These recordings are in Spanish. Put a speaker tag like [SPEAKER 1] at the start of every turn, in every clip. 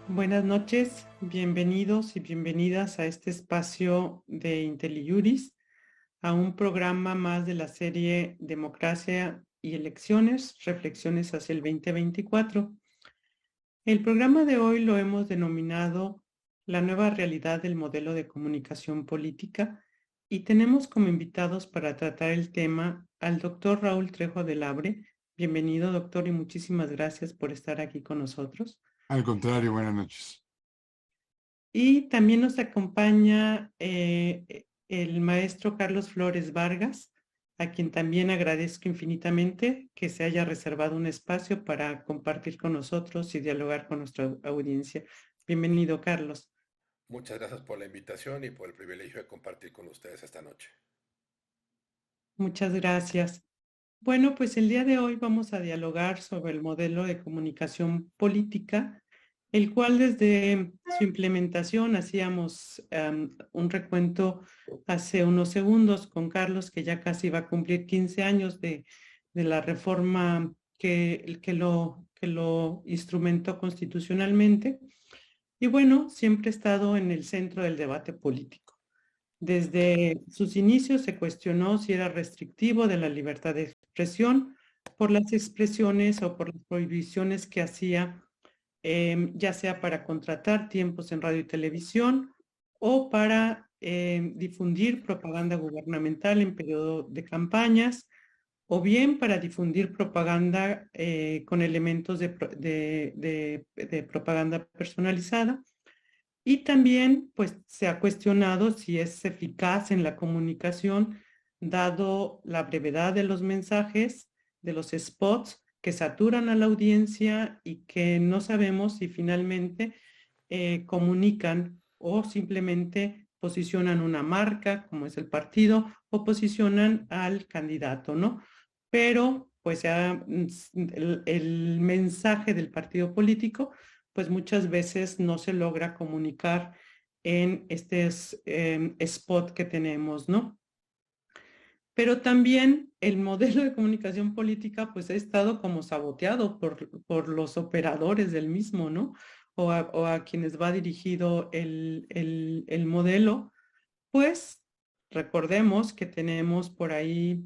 [SPEAKER 1] Buenas noches, bienvenidos y bienvenidas a este espacio de IntelliJuris, a un programa más de la serie Democracia y Elecciones, Reflexiones hacia el 2024. El programa de hoy lo hemos denominado La nueva realidad del modelo de comunicación política y tenemos como invitados para tratar el tema al doctor Raúl Trejo del Abre. Bienvenido, doctor, y muchísimas gracias por estar aquí con nosotros.
[SPEAKER 2] Al contrario, buenas noches.
[SPEAKER 1] Y también nos acompaña el maestro Carlos Flores Vargas, a quien también agradezco infinitamente que se haya reservado un espacio para compartir con nosotros y dialogar con nuestra audiencia. Bienvenido, Carlos.
[SPEAKER 3] Muchas gracias por la invitación y por el privilegio de compartir con ustedes esta noche.
[SPEAKER 1] Muchas gracias. Bueno, pues el día de hoy vamos a dialogar sobre el modelo de comunicación política, el cual desde su implementación hacíamos un recuento hace unos segundos con Carlos, que ya casi va a cumplir 15 años de la reforma que lo instrumentó constitucionalmente. Y bueno, siempre ha estado en el centro del debate político. Desde sus inicios se cuestionó si era restrictivo de la libertad de expresión por las expresiones o por las prohibiciones que hacía, ya sea para contratar tiempos en radio y televisión o para difundir propaganda gubernamental en periodo de campañas, o bien para difundir propaganda con elementos de propaganda personalizada. Y también, pues, se ha cuestionado si es eficaz en la comunicación, dado la brevedad de los mensajes, de los spots que saturan a la audiencia y que no sabemos si finalmente comunican o simplemente posicionan una marca, como es el partido, o posicionan al candidato, ¿no? Pero, pues, ya el mensaje del partido político pues muchas veces no se logra comunicar en este spot que tenemos, ¿no? Pero también el modelo de comunicación política pues ha estado como saboteado por los operadores del mismo, ¿no? O a quienes va dirigido el modelo, pues recordemos que tenemos por ahí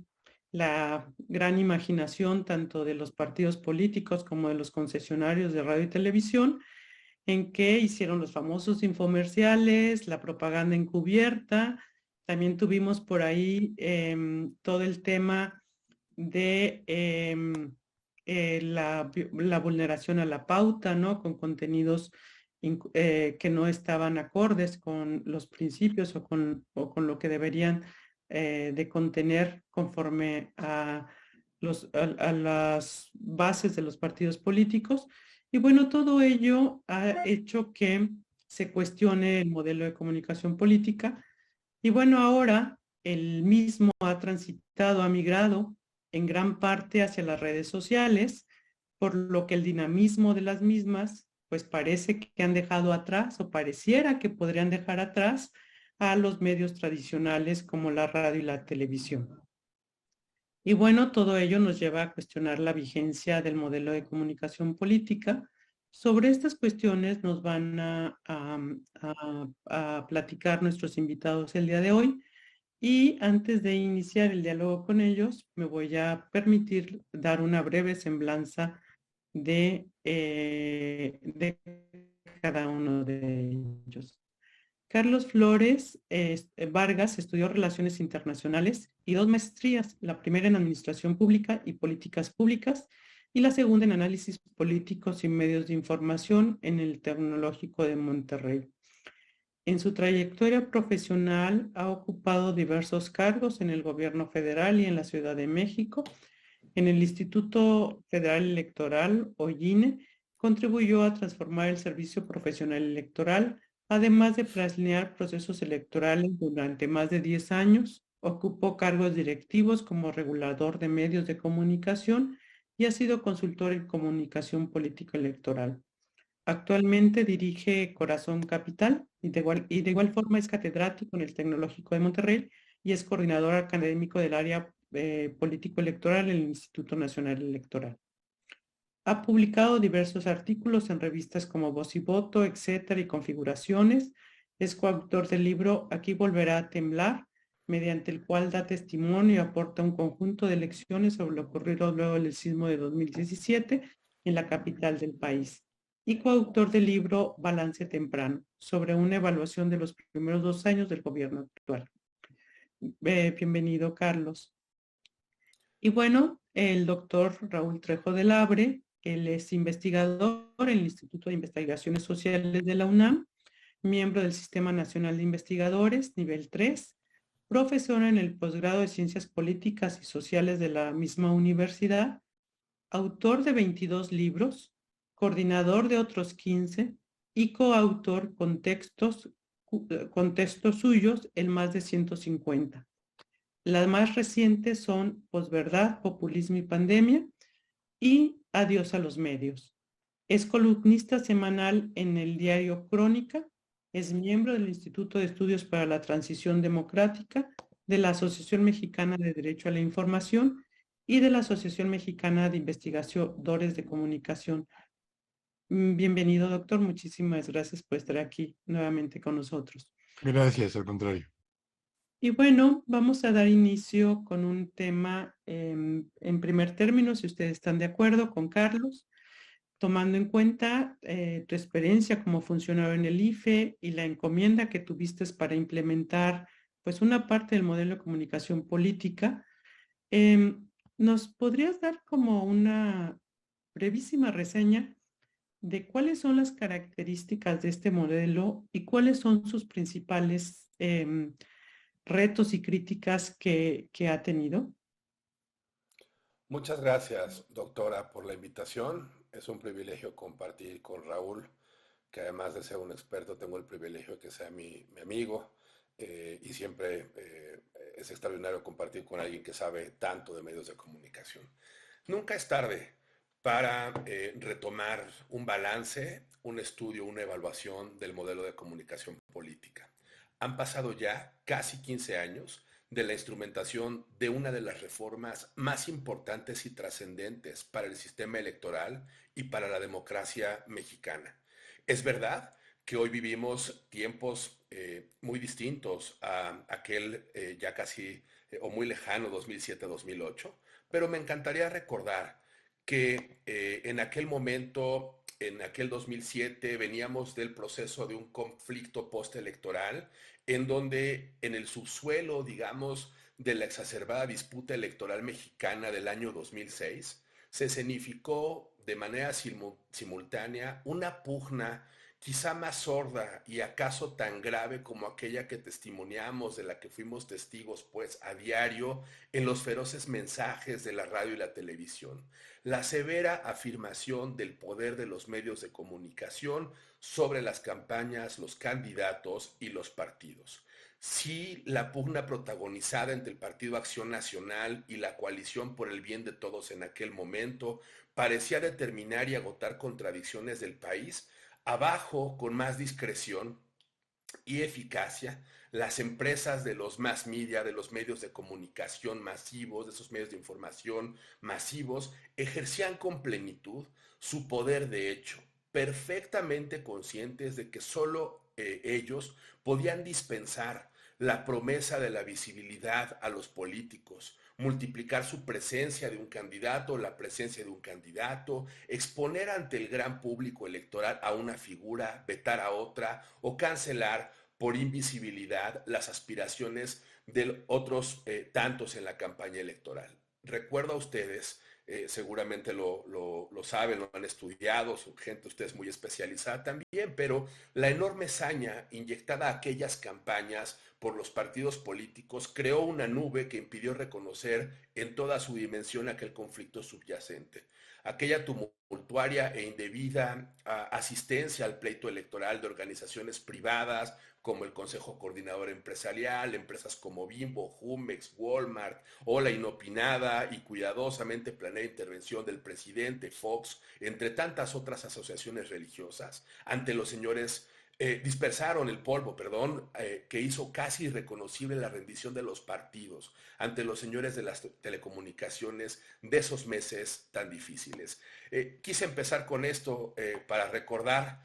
[SPEAKER 1] la gran imaginación tanto de los partidos políticos como de los concesionarios de radio y televisión, en que hicieron los famosos infomerciales, la propaganda encubierta. También tuvimos por ahí todo el tema de la vulneración a la pauta, ¿no? Con contenidos que no estaban acordes con los principios o con lo que deberían de contener conforme a las bases de los partidos políticos. Y bueno, todo ello ha hecho que se cuestione el modelo de comunicación política. Y bueno, ahora el mismo ha transitado, ha migrado en gran parte hacia las redes sociales, por lo que el dinamismo de las mismas, pues parece que han dejado atrás o pareciera que podrían dejar atrás a los medios tradicionales como la radio y la televisión. Y bueno, todo ello nos lleva a cuestionar la vigencia del modelo de comunicación política. Sobre estas cuestiones nos van a platicar nuestros invitados el día de hoy. Y antes de iniciar el diálogo con ellos, me voy a permitir dar una breve semblanza de cada uno de ellos. Carlos Flores Vargas estudió Relaciones Internacionales y 2 maestrías, la primera en Administración Pública y Políticas Públicas y la segunda en Análisis Políticos y Medios de Información en el Tecnológico de Monterrey. En su trayectoria profesional ha ocupado diversos cargos en el Gobierno Federal y en la Ciudad de México. En el Instituto Federal Electoral, o INE, contribuyó a transformar el servicio profesional electoral, además de planear procesos electorales durante más de 10 años. Ocupó cargos directivos como regulador de medios de comunicación y ha sido consultor en comunicación político-electoral. Actualmente dirige Corazón Capital y de igual forma es catedrático en el Tecnológico de Monterrey y es coordinador académico del área político-electoral en el Instituto Nacional Electoral. Ha publicado diversos artículos en revistas como Voz y Voto, etcétera, y Configuraciones. Es coautor del libro Aquí volverá a temblar, mediante el cual da testimonio y aporta un conjunto de lecciones sobre lo ocurrido luego del sismo de 2017 en la capital del país. Y coautor del libro Balance Temprano, sobre una evaluación de los primeros 2 años del gobierno actual. Bienvenido, Carlos. Y bueno, el doctor Raúl Trejo del Abre, él es investigador en el Instituto de Investigaciones Sociales de la UNAM, miembro del Sistema Nacional de Investigadores, nivel 3, profesor en el posgrado de Ciencias Políticas y Sociales de la misma universidad, autor de 22 libros, coordinador de otros 15 y coautor con textos suyos en más de 150. Las más recientes son Posverdad, Populismo y Pandemia y Adiós a los medios. Es columnista semanal en el diario Crónica, es miembro del Instituto de Estudios para la Transición Democrática, de la Asociación Mexicana de Derecho a la Información y de la Asociación Mexicana de Investigadores de Comunicación. Bienvenido, doctor. Muchísimas gracias por estar aquí nuevamente con nosotros.
[SPEAKER 2] Gracias, al contrario.
[SPEAKER 1] Y bueno, vamos a dar inicio con un tema en primer término, si ustedes están de acuerdo con Carlos, tomando en cuenta tu experiencia como funcionario en el IFE y la encomienda que tuviste para implementar pues una parte del modelo de comunicación política. ¿Nos podrías dar como una brevísima reseña de cuáles son las características de este modelo y cuáles son sus principales retos y críticas que ha tenido?
[SPEAKER 3] Muchas gracias, doctora, por la invitación. Es un privilegio compartir con Raúl, que además de ser un experto, tengo el privilegio de que sea mi amigo y siempre es extraordinario compartir con alguien que sabe tanto de medios de comunicación. Nunca es tarde para retomar un balance, un estudio, una evaluación del modelo de comunicación política. Han pasado ya casi 15 años de la instrumentación de una de las reformas más importantes y trascendentes para el sistema electoral y para la democracia mexicana. Es verdad que hoy vivimos tiempos muy distintos a aquel ya casi o muy lejano 2007-2008, pero me encantaría recordar que en aquel momento, en aquel 2007, veníamos del proceso de un conflicto postelectoral en donde en el subsuelo, digamos, de la exacerbada disputa electoral mexicana del año 2006, se escenificó de manera simultánea una pugna quizá más sorda y acaso tan grave como aquella que testimoniamos, de la que fuimos testigos pues a diario en los feroces mensajes de la radio y la televisión. La severa afirmación del poder de los medios de comunicación sobre las campañas, los candidatos y los partidos. Sí, la pugna protagonizada entre el Partido Acción Nacional y la Coalición por el Bien de Todos en aquel momento parecía determinar y agotar contradicciones del país. Abajo, con más discreción y eficacia, las empresas de los mass media, de los medios de comunicación masivos, de esos medios de información masivos, ejercían con plenitud su poder de hecho, perfectamente conscientes de que solo ellos podían dispensar la promesa de la visibilidad a los políticos, multiplicar su presencia de un candidato, la presencia de un candidato, exponer ante el gran público electoral a una figura, vetar a otra o cancelar por invisibilidad las aspiraciones de otros tantos en la campaña electoral. Recuerdo a ustedes, seguramente lo saben, lo han estudiado, son gente ustedes muy especializada también, pero la enorme saña inyectada a aquellas campañas por los partidos políticos creó una nube que impidió reconocer en toda su dimensión aquel conflicto subyacente. Aquella tumultuaria e indebida asistencia al pleito electoral de organizaciones privadas como el Consejo Coordinador Empresarial, empresas como Bimbo, Jumex, Walmart, o la inopinada y cuidadosamente planeada intervención del presidente Fox, entre tantas otras asociaciones religiosas, ante los señores dispersaron el polvo, perdón, que hizo casi irreconocible la rendición de los partidos ante los señores de las telecomunicaciones de esos meses tan difíciles. Quise empezar con esto para recordar,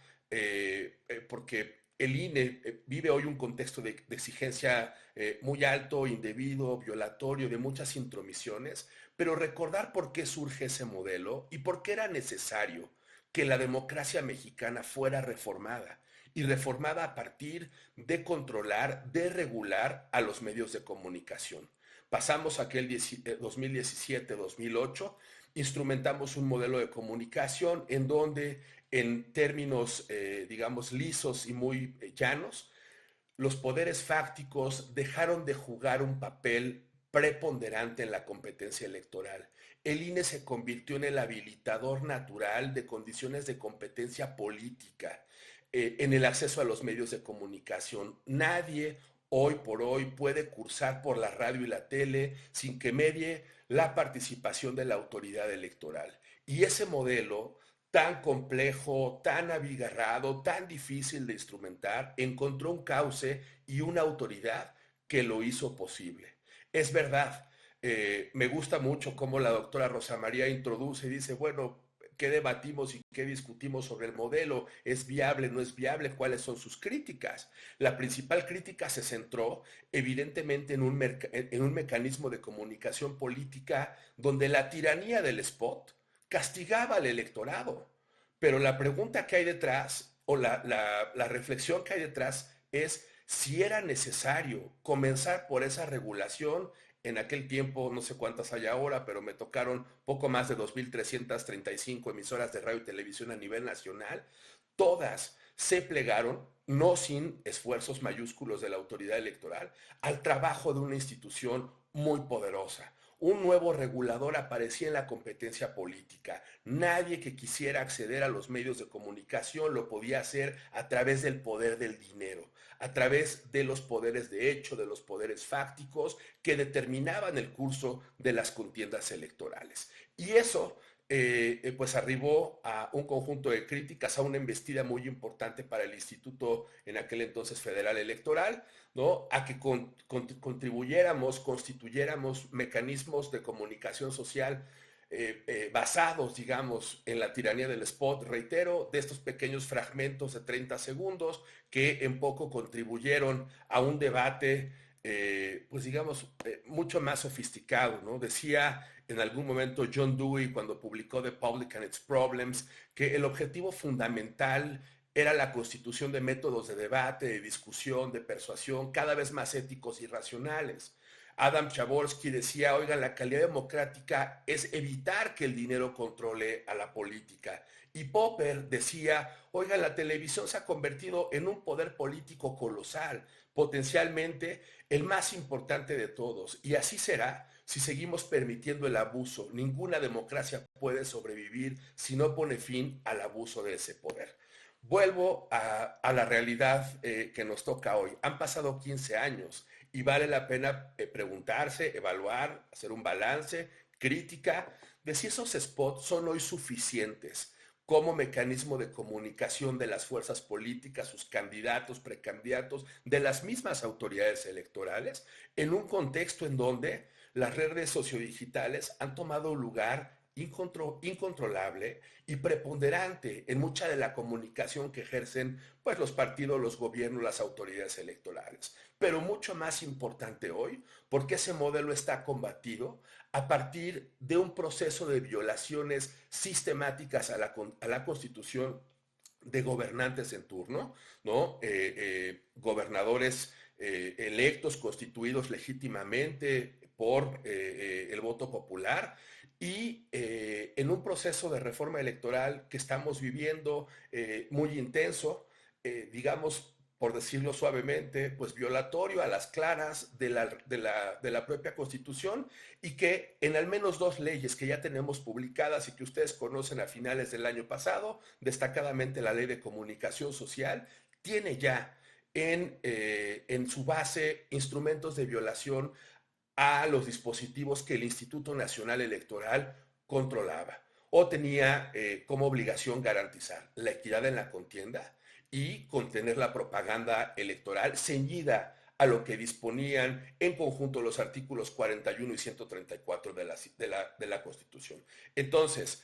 [SPEAKER 3] porque el INE vive hoy un contexto de exigencia muy alto, indebido, violatorio, de muchas intromisiones, pero recordar por qué surge ese modelo y por qué era necesario que la democracia mexicana fuera reformada y reformada a partir de controlar, de regular a los medios de comunicación. Pasamos aquel 2017-2008, instrumentamos un modelo de comunicación en donde, en términos, digamos, lisos y muy llanos, los poderes fácticos dejaron de jugar un papel preponderante en la competencia electoral. El INE se convirtió en el habilitador natural de condiciones de competencia política en el acceso a los medios de comunicación. Nadie hoy por hoy puede cursar por la radio y la tele sin que medie la participación de la autoridad electoral. Y ese modelo tan complejo, tan abigarrado, tan difícil de instrumentar, encontró un cauce y una autoridad que lo hizo posible. Es verdad, me gusta mucho cómo la doctora Rosa María introduce y dice, bueno, ¿qué debatimos y qué discutimos sobre el modelo? ¿Es viable, no es viable? ¿Cuáles son sus críticas? La principal crítica se centró evidentemente en un mecanismo de comunicación política donde la tiranía del spot castigaba al electorado. Pero la pregunta que hay detrás, o la reflexión que hay detrás, es si era necesario comenzar por esa regulación. En aquel tiempo, no sé cuántas hay ahora, pero me tocaron poco más de 2.335 emisoras de radio y televisión a nivel nacional. Todas se plegaron, no sin esfuerzos mayúsculos de la autoridad electoral, al trabajo de una institución muy poderosa. Un nuevo regulador aparecía en la competencia política. Nadie que quisiera acceder a los medios de comunicación lo podía hacer a través del poder del dinero, a través de los poderes de hecho, de los poderes fácticos que determinaban el curso de las contiendas electorales. Y eso pues arribó a un conjunto de críticas, a una embestida muy importante para el Instituto en aquel entonces Federal Electoral, ¿no? A que contribuyéramos, constituyéramos mecanismos de comunicación social basados, digamos, en la tiranía del spot, reitero, de estos pequeños fragmentos de 30 segundos que en poco contribuyeron a un debate, pues digamos, mucho más sofisticado, ¿no? Decía en algún momento John Dewey, cuando publicó The Public and Its Problems, que el objetivo fundamental era la constitución de métodos de debate, de discusión, de persuasión, cada vez más éticos y racionales. Adam Przeworski decía, oigan, la calidad democrática es evitar que el dinero controle a la política. Y Popper decía, oigan, la televisión se ha convertido en un poder político colosal, potencialmente el más importante de todos. Y así será si seguimos permitiendo el abuso. Ninguna democracia puede sobrevivir si no pone fin al abuso de ese poder. Vuelvo a la realidad que nos toca hoy. Han pasado 15 años y vale la pena preguntarse, evaluar, hacer un balance, crítica de si esos spots son hoy suficientes como mecanismo de comunicación de las fuerzas políticas, sus candidatos, precandidatos, de las mismas autoridades electorales, en un contexto en donde las redes sociodigitales han tomado un lugar incontrolable y preponderante en mucha de la comunicación que ejercen pues, los partidos, los gobiernos, las autoridades electorales. Pero mucho más importante hoy, porque ese modelo está combatido a partir de un proceso de violaciones sistemáticas a la Constitución de gobernantes en turno, ¿no? Gobernadores electos, constituidos legítimamente por el voto popular, y en un proceso de reforma electoral que estamos viviendo muy intenso, digamos, por decirlo suavemente, pues violatorio a las claras de la propia Constitución, y que en al menos dos leyes que ya tenemos publicadas y que ustedes conocen a finales del año pasado, destacadamente la Ley de Comunicación Social, tiene ya en su base instrumentos de violación a los dispositivos que el Instituto Nacional Electoral controlaba o tenía como obligación garantizar la equidad en la contienda y contener la propaganda electoral ceñida a lo que disponían en conjunto los artículos 41 y 134 de la Constitución. Entonces,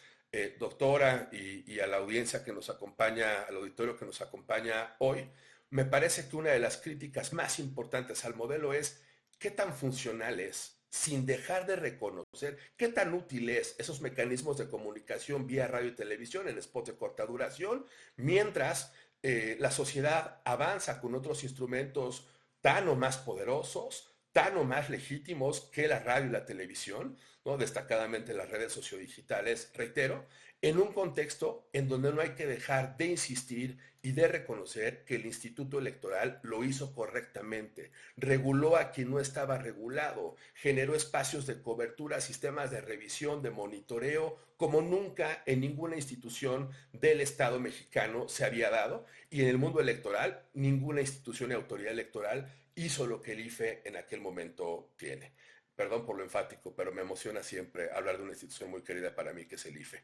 [SPEAKER 3] doctora, y a la audiencia que nos acompaña, al auditorio que nos acompaña hoy, me parece que una de las críticas más importantes al modelo es qué tan funcional es, sin dejar de reconocer qué tan útil es esos mecanismos de comunicación vía radio y televisión en spots de corta duración, mientras la sociedad avanza con otros instrumentos tan o más poderosos, tan o más legítimos que la radio y la televisión, ¿no? Destacadamente las redes sociodigitales, reitero, en un contexto en donde no hay que dejar de insistir y de reconocer que el Instituto Electoral lo hizo correctamente, reguló a quien no estaba regulado, generó espacios de cobertura, sistemas de revisión, de monitoreo, como nunca en ninguna institución del Estado mexicano se había dado, y en el mundo electoral, ninguna institución y autoridad electoral hizo lo que el IFE en aquel momento tiene. Perdón por lo enfático, pero me emociona siempre hablar de una institución muy querida para mí que es el IFE.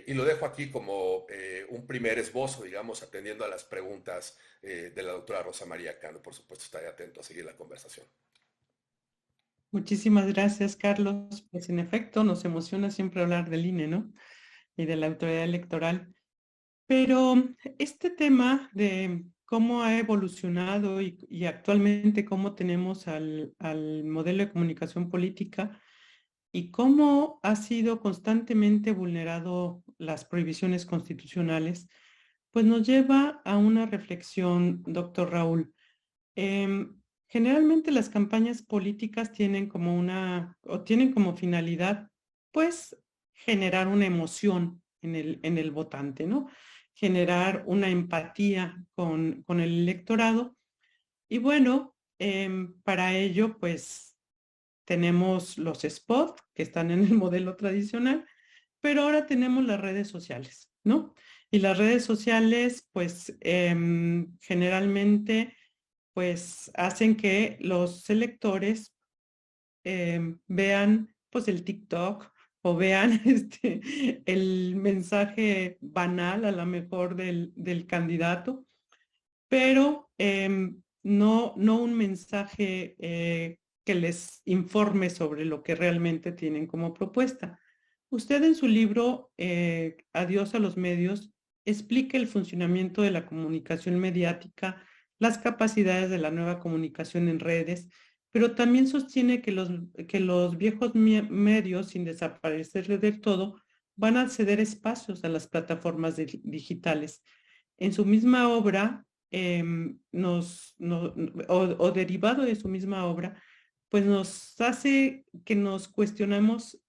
[SPEAKER 3] Y lo dejo aquí como un primer esbozo, digamos, atendiendo a las preguntas de la doctora Rosa María Cano. Por supuesto, estaré atento a seguir la conversación.
[SPEAKER 1] Muchísimas gracias, Carlos. Pues en efecto, nos emociona siempre hablar del INE, ¿no? Y de la autoridad electoral. Pero este tema de cómo ha evolucionado y actualmente cómo tenemos al modelo de comunicación política y cómo ha sido constantemente vulnerado las prohibiciones constitucionales, pues nos lleva a una reflexión, doctor Raúl. Generalmente las campañas políticas tienen tienen como finalidad, pues, generar una emoción en el votante, ¿no? Generar una empatía con el electorado. Y bueno, para ello, pues, tenemos los spots que están en el modelo tradicional, pero ahora tenemos las redes sociales, ¿no? Y las redes sociales, pues, generalmente pues hacen que los electores vean pues el TikTok o vean el mensaje banal a lo mejor del candidato, pero no un mensaje que les informe sobre lo que realmente tienen como propuesta. Usted en su libro Adiós a los medios explica el funcionamiento de la comunicación mediática, las capacidades de la nueva comunicación en redes, pero también sostiene que los viejos medios, sin desaparecer del todo, van a ceder espacios a las plataformas digitales. En su misma obra, o derivado de su misma obra, pues nos hace que nos cuestionemos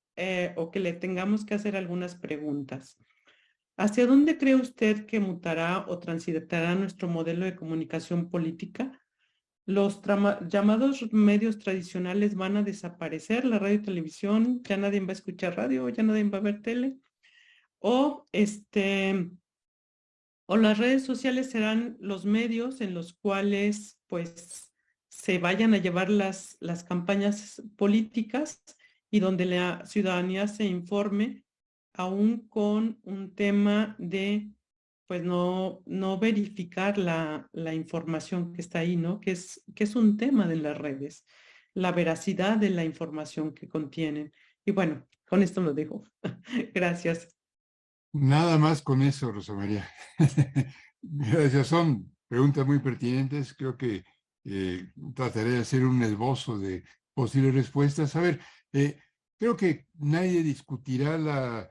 [SPEAKER 1] o que le tengamos que hacer algunas preguntas. ¿Hacia dónde cree usted que mutará o transitará nuestro modelo de comunicación política? ¿Los llamados medios tradicionales van a desaparecer, la radio y televisión? ¿Ya nadie va a escuchar radio? ¿Ya nadie va a ver tele? ¿O o las redes sociales serán los medios en los cuales pues se vayan a llevar las campañas políticas y donde la ciudadanía se informe aún con un tema de pues no verificar la información que está ahí, ¿no? Que es un tema de las redes, la veracidad de la información que contienen. Y bueno, con esto lo dejo. Gracias.
[SPEAKER 2] Nada más con eso, Rosa María. Gracias, son preguntas muy pertinentes. Creo que trataré de hacer un esbozo de posibles respuestas. A ver, creo que nadie discutirá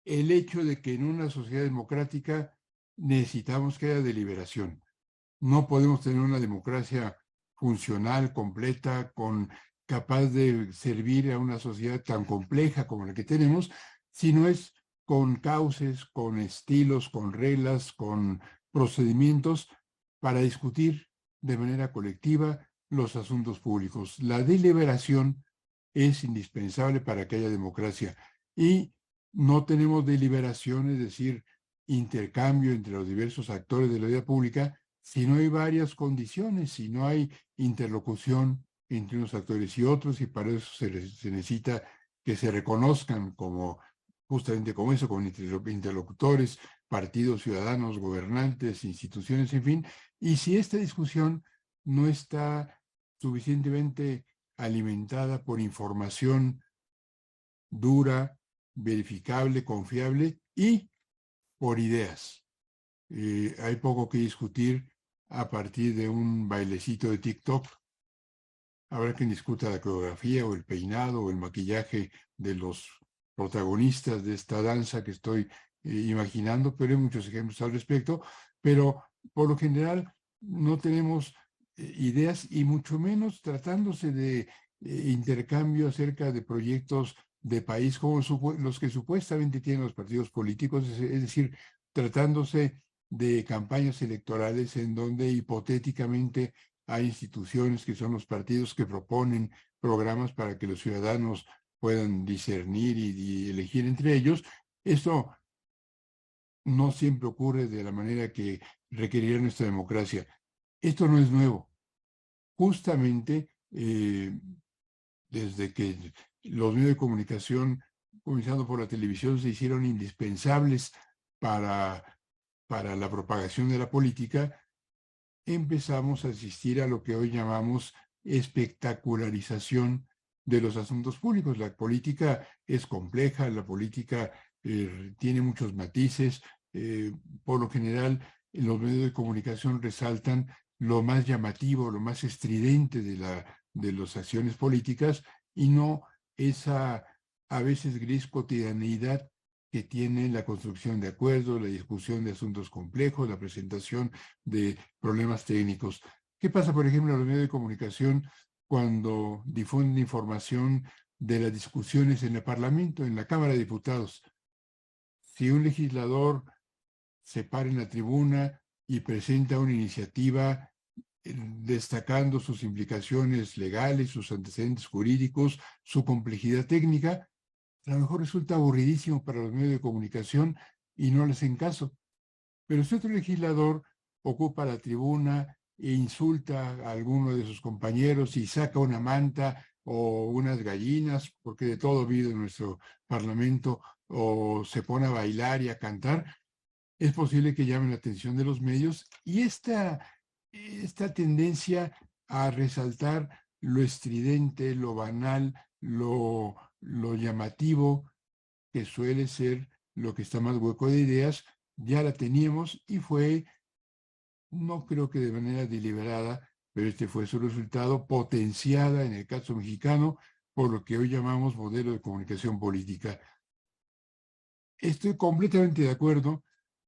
[SPEAKER 2] el hecho de que en una sociedad democrática necesitamos que haya deliberación. No podemos tener una democracia funcional, completa, capaz de servir a una sociedad tan compleja como la que tenemos, si no es con cauces, con estilos, con reglas, con procedimientos para discutir de manera colectiva los asuntos públicos. La deliberación es indispensable para que haya democracia y no tenemos deliberación, es decir, intercambio entre los diversos actores de la vida pública, si no hay varias condiciones, si no hay interlocución entre unos actores y otros, y para eso se necesita que se reconozcan como justamente como eso, con interlocutores, partidos, ciudadanos, gobernantes, instituciones, en fin. Y si esta discusión no está suficientemente alimentada por información dura, verificable, confiable y por ideas. Hay poco que discutir a partir de un bailecito de TikTok. Habrá quien discuta la coreografía o el peinado o el maquillaje de los protagonistas de esta danza que estoy imaginando, pero hay muchos ejemplos al respecto. Pero por lo general no tenemos ideas y mucho menos tratándose de intercambio acerca de proyectos de país como los que supuestamente tienen los partidos políticos, es decir, tratándose de campañas electorales en donde hipotéticamente hay instituciones que son los partidos que proponen programas para que los ciudadanos puedan discernir y elegir entre ellos. Esto no siempre ocurre de la manera que requeriría nuestra democracia. Esto no es nuevo. Justamente desde que los medios de comunicación, comenzando por la televisión, se hicieron indispensables para la propagación de la política, empezamos a asistir a lo que hoy llamamos espectacularización de los asuntos públicos. La política es compleja, la política tiene muchos matices. Por lo general, los medios de comunicación resaltan lo más llamativo, lo más estridente de las acciones políticas y no esa a veces gris cotidianeidad que tiene la construcción de acuerdos, la discusión de asuntos complejos, la presentación de problemas técnicos. ¿Qué pasa, por ejemplo, en los medios de comunicación cuando difunden información de las discusiones en el Parlamento, en la Cámara de Diputados? Si un legislador se para en la tribuna y presenta una iniciativa destacando sus implicaciones legales, sus antecedentes jurídicos, su complejidad técnica, a lo mejor resulta aburridísimo para los medios de comunicación y no les hacen caso. Pero si otro legislador ocupa la tribuna e insulta a alguno de sus compañeros y saca una manta o unas gallinas, porque de todo vive en nuestro Parlamento, o se pone a bailar y a cantar, es posible que llame la atención de los medios. Y esta tendencia a resaltar lo estridente, lo banal, lo llamativo, que suele ser lo que está más hueco de ideas, ya la teníamos y fue, no creo que de manera deliberada, pero este fue su resultado, potenciada en el caso mexicano por lo que hoy llamamos modelo de comunicación política. Estoy completamente de acuerdo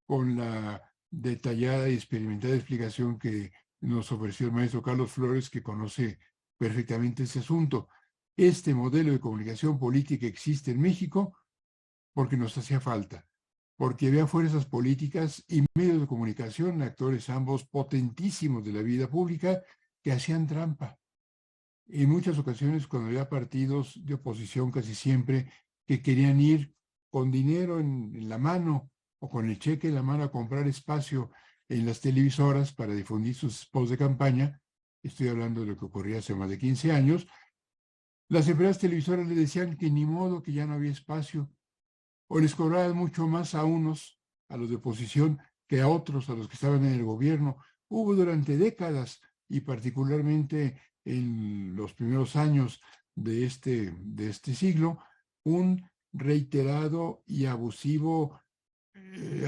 [SPEAKER 2] con la detallada y experimentada explicación que nos ofreció el maestro Carlos Flores, que conoce perfectamente ese asunto. Este modelo de comunicación política existe en México porque nos hacía falta, porque había fuerzas políticas y medios de comunicación, actores ambos potentísimos de la vida pública, que hacían trampa. En muchas ocasiones, cuando había partidos de oposición, casi siempre, que querían ir con dinero en la mano o con el cheque en la mano a comprar espacio en las televisoras para difundir sus spots de campaña, estoy hablando de lo que ocurría hace más de 15 años, las empresas televisoras le decían que ni modo, que ya no había espacio, o les cobraban mucho más a unos, a los de oposición, que a otros, a los que estaban en el gobierno. Hubo durante décadas, y particularmente en los primeros años de este siglo, un reiterado y abusivo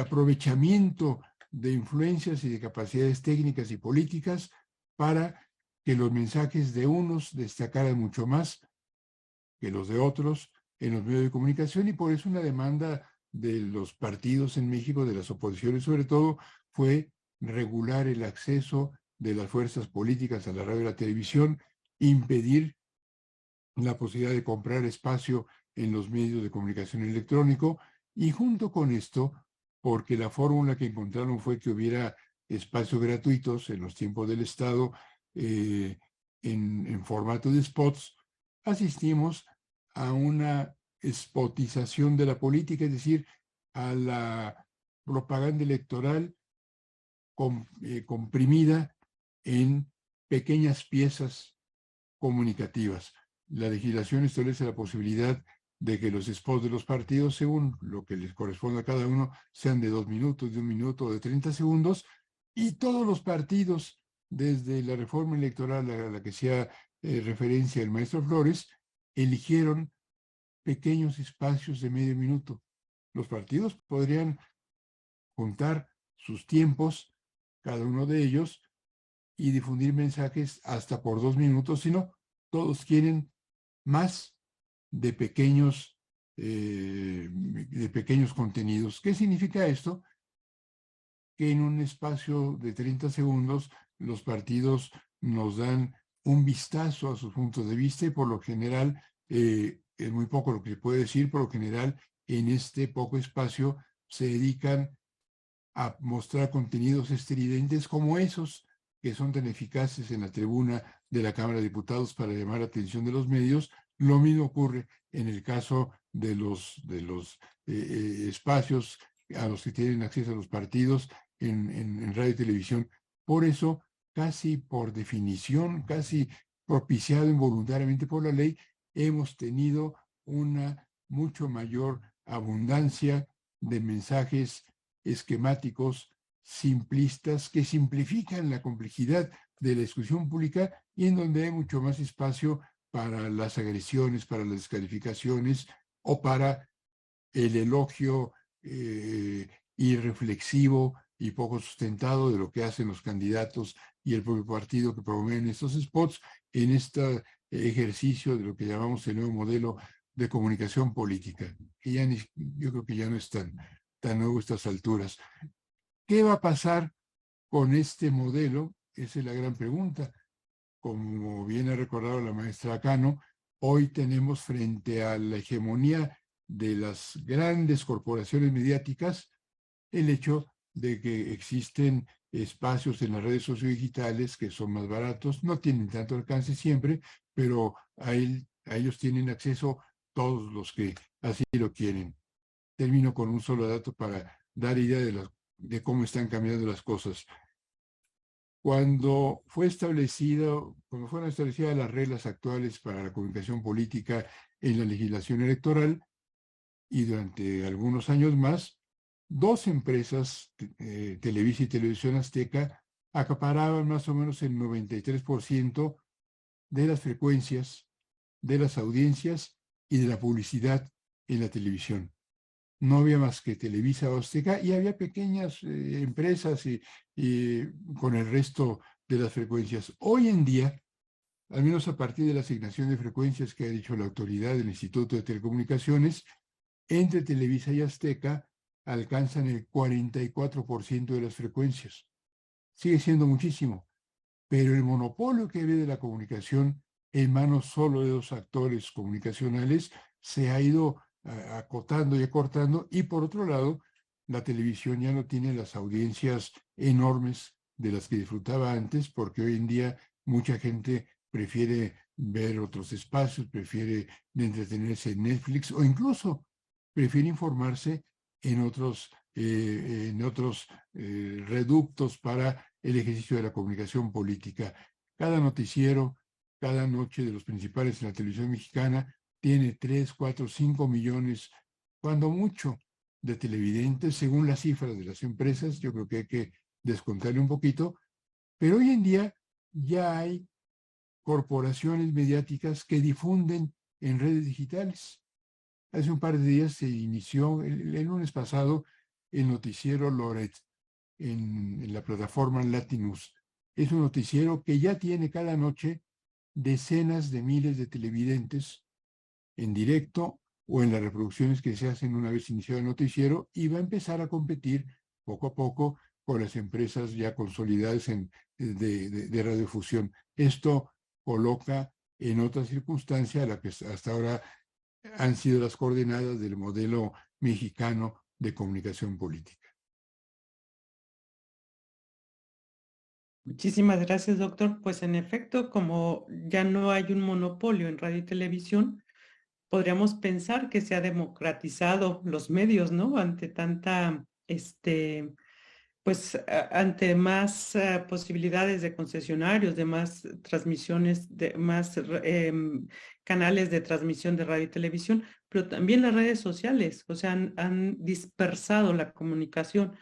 [SPEAKER 2] aprovechamiento de influencias y de capacidades técnicas y políticas para que los mensajes de unos destacaran mucho más que los de otros en los medios de comunicación, y por eso una demanda de los partidos en México, de las oposiciones sobre todo, fue regular el acceso de las fuerzas políticas a la radio y la televisión, impedir la posibilidad de comprar espacio en los medios de comunicación electrónico, y junto con esto, porque la fórmula que encontraron fue que hubiera espacios gratuitos en los tiempos del Estado en formato de spots, asistimos a una spotización de la política, es decir, a la propaganda electoral comprimida en pequeñas piezas comunicativas. La legislación establece la posibilidad de que los spots de los partidos, según lo que les corresponde a cada uno, sean de 2 minutos, de 1 minuto o de 30 segundos, y todos los partidos, desde la reforma electoral a la que hacía referencia el maestro Flores, eligieron pequeños espacios de medio minuto. Los partidos podrían juntar sus tiempos, cada uno de ellos, y difundir mensajes hasta por 2 minutos, sino todos quieren más de pequeños contenidos. ¿Qué significa esto? Que en un espacio de 30 segundos los partidos nos dan un vistazo a sus puntos de vista y por lo general, es muy poco lo que se puede decir, por lo general en este poco espacio se dedican a mostrar contenidos estridentes como esos que son tan eficaces en la tribuna de la Cámara de Diputados para llamar la atención de los medios. Lo mismo ocurre en el caso de los espacios a los que tienen acceso a los partidos en radio y televisión. Por eso, casi por definición, casi propiciado involuntariamente por la ley, hemos tenido una mucho mayor abundancia de mensajes esquemáticos, simplistas, que simplifican la complejidad de la discusión pública y en donde hay mucho más espacio para las agresiones, para las descalificaciones o para el elogio irreflexivo y poco sustentado de lo que hacen los candidatos y el propio partido que promueven estos spots en este ejercicio de lo que llamamos el nuevo modelo de comunicación política, que ya yo creo que ya no es tan nuevo a estas alturas. ¿Qué va a pasar con este modelo? Esa es la gran pregunta. Como bien ha recordado la maestra Cano, hoy tenemos frente a la hegemonía de las grandes corporaciones mediáticas el hecho de que existen espacios en las redes sociodigitales que son más baratos, no tienen tanto alcance siempre, pero a ellos tienen acceso todos los que así lo quieren. Termino con un solo dato para dar idea de cómo están cambiando las cosas. Cuando fueron establecidas las reglas actuales para la comunicación política en la legislación electoral, y durante algunos años más, 2 empresas, Televisa y Televisión Azteca, acaparaban más o menos el 93% de las frecuencias, de las audiencias y de la publicidad en la televisión. No había más que Televisa o Azteca y había pequeñas empresas y con el resto de las frecuencias. Hoy en día, al menos a partir de la asignación de frecuencias que ha dicho la autoridad del Instituto de Telecomunicaciones, entre Televisa y Azteca alcanzan el 44% de las frecuencias. Sigue siendo muchísimo, pero el monopolio que había de la comunicación en manos solo de 2 actores comunicacionales se ha ido acotando y acortando, y por otro lado, la televisión ya no tiene las audiencias enormes de las que disfrutaba antes, porque hoy en día mucha gente prefiere ver otros espacios, prefiere entretenerse en Netflix o incluso prefiere informarse en otros reductos para el ejercicio de la comunicación política. Cada noticiero, cada noche de los principales en la televisión mexicana tiene 3, 4, 5 millones, cuando mucho, de televidentes, según las cifras de las empresas. Yo creo que hay que descontarle un poquito, pero hoy en día ya hay corporaciones mediáticas que difunden en redes digitales. Hace un par de días se inició, el lunes pasado, el noticiero Loret en la plataforma Latinus. Es un noticiero que ya tiene cada noche decenas de miles de televidentes en directo o en las reproducciones que se hacen una vez iniciado el noticiero, y va a empezar a competir poco a poco con las empresas ya consolidadas de radiofusión. Esto coloca en otra circunstancia a la que hasta ahora han sido las coordenadas del modelo mexicano de comunicación política.
[SPEAKER 1] Muchísimas gracias, doctor. Pues en efecto, como ya no hay un monopolio en radio y televisión, podríamos pensar que se ha democratizado los medios, ¿no? Ante tanta, pues ante más posibilidades de concesionarios, de más transmisiones, de más canales de transmisión de radio y televisión, pero también las redes sociales, o sea, han dispersado la comunicación.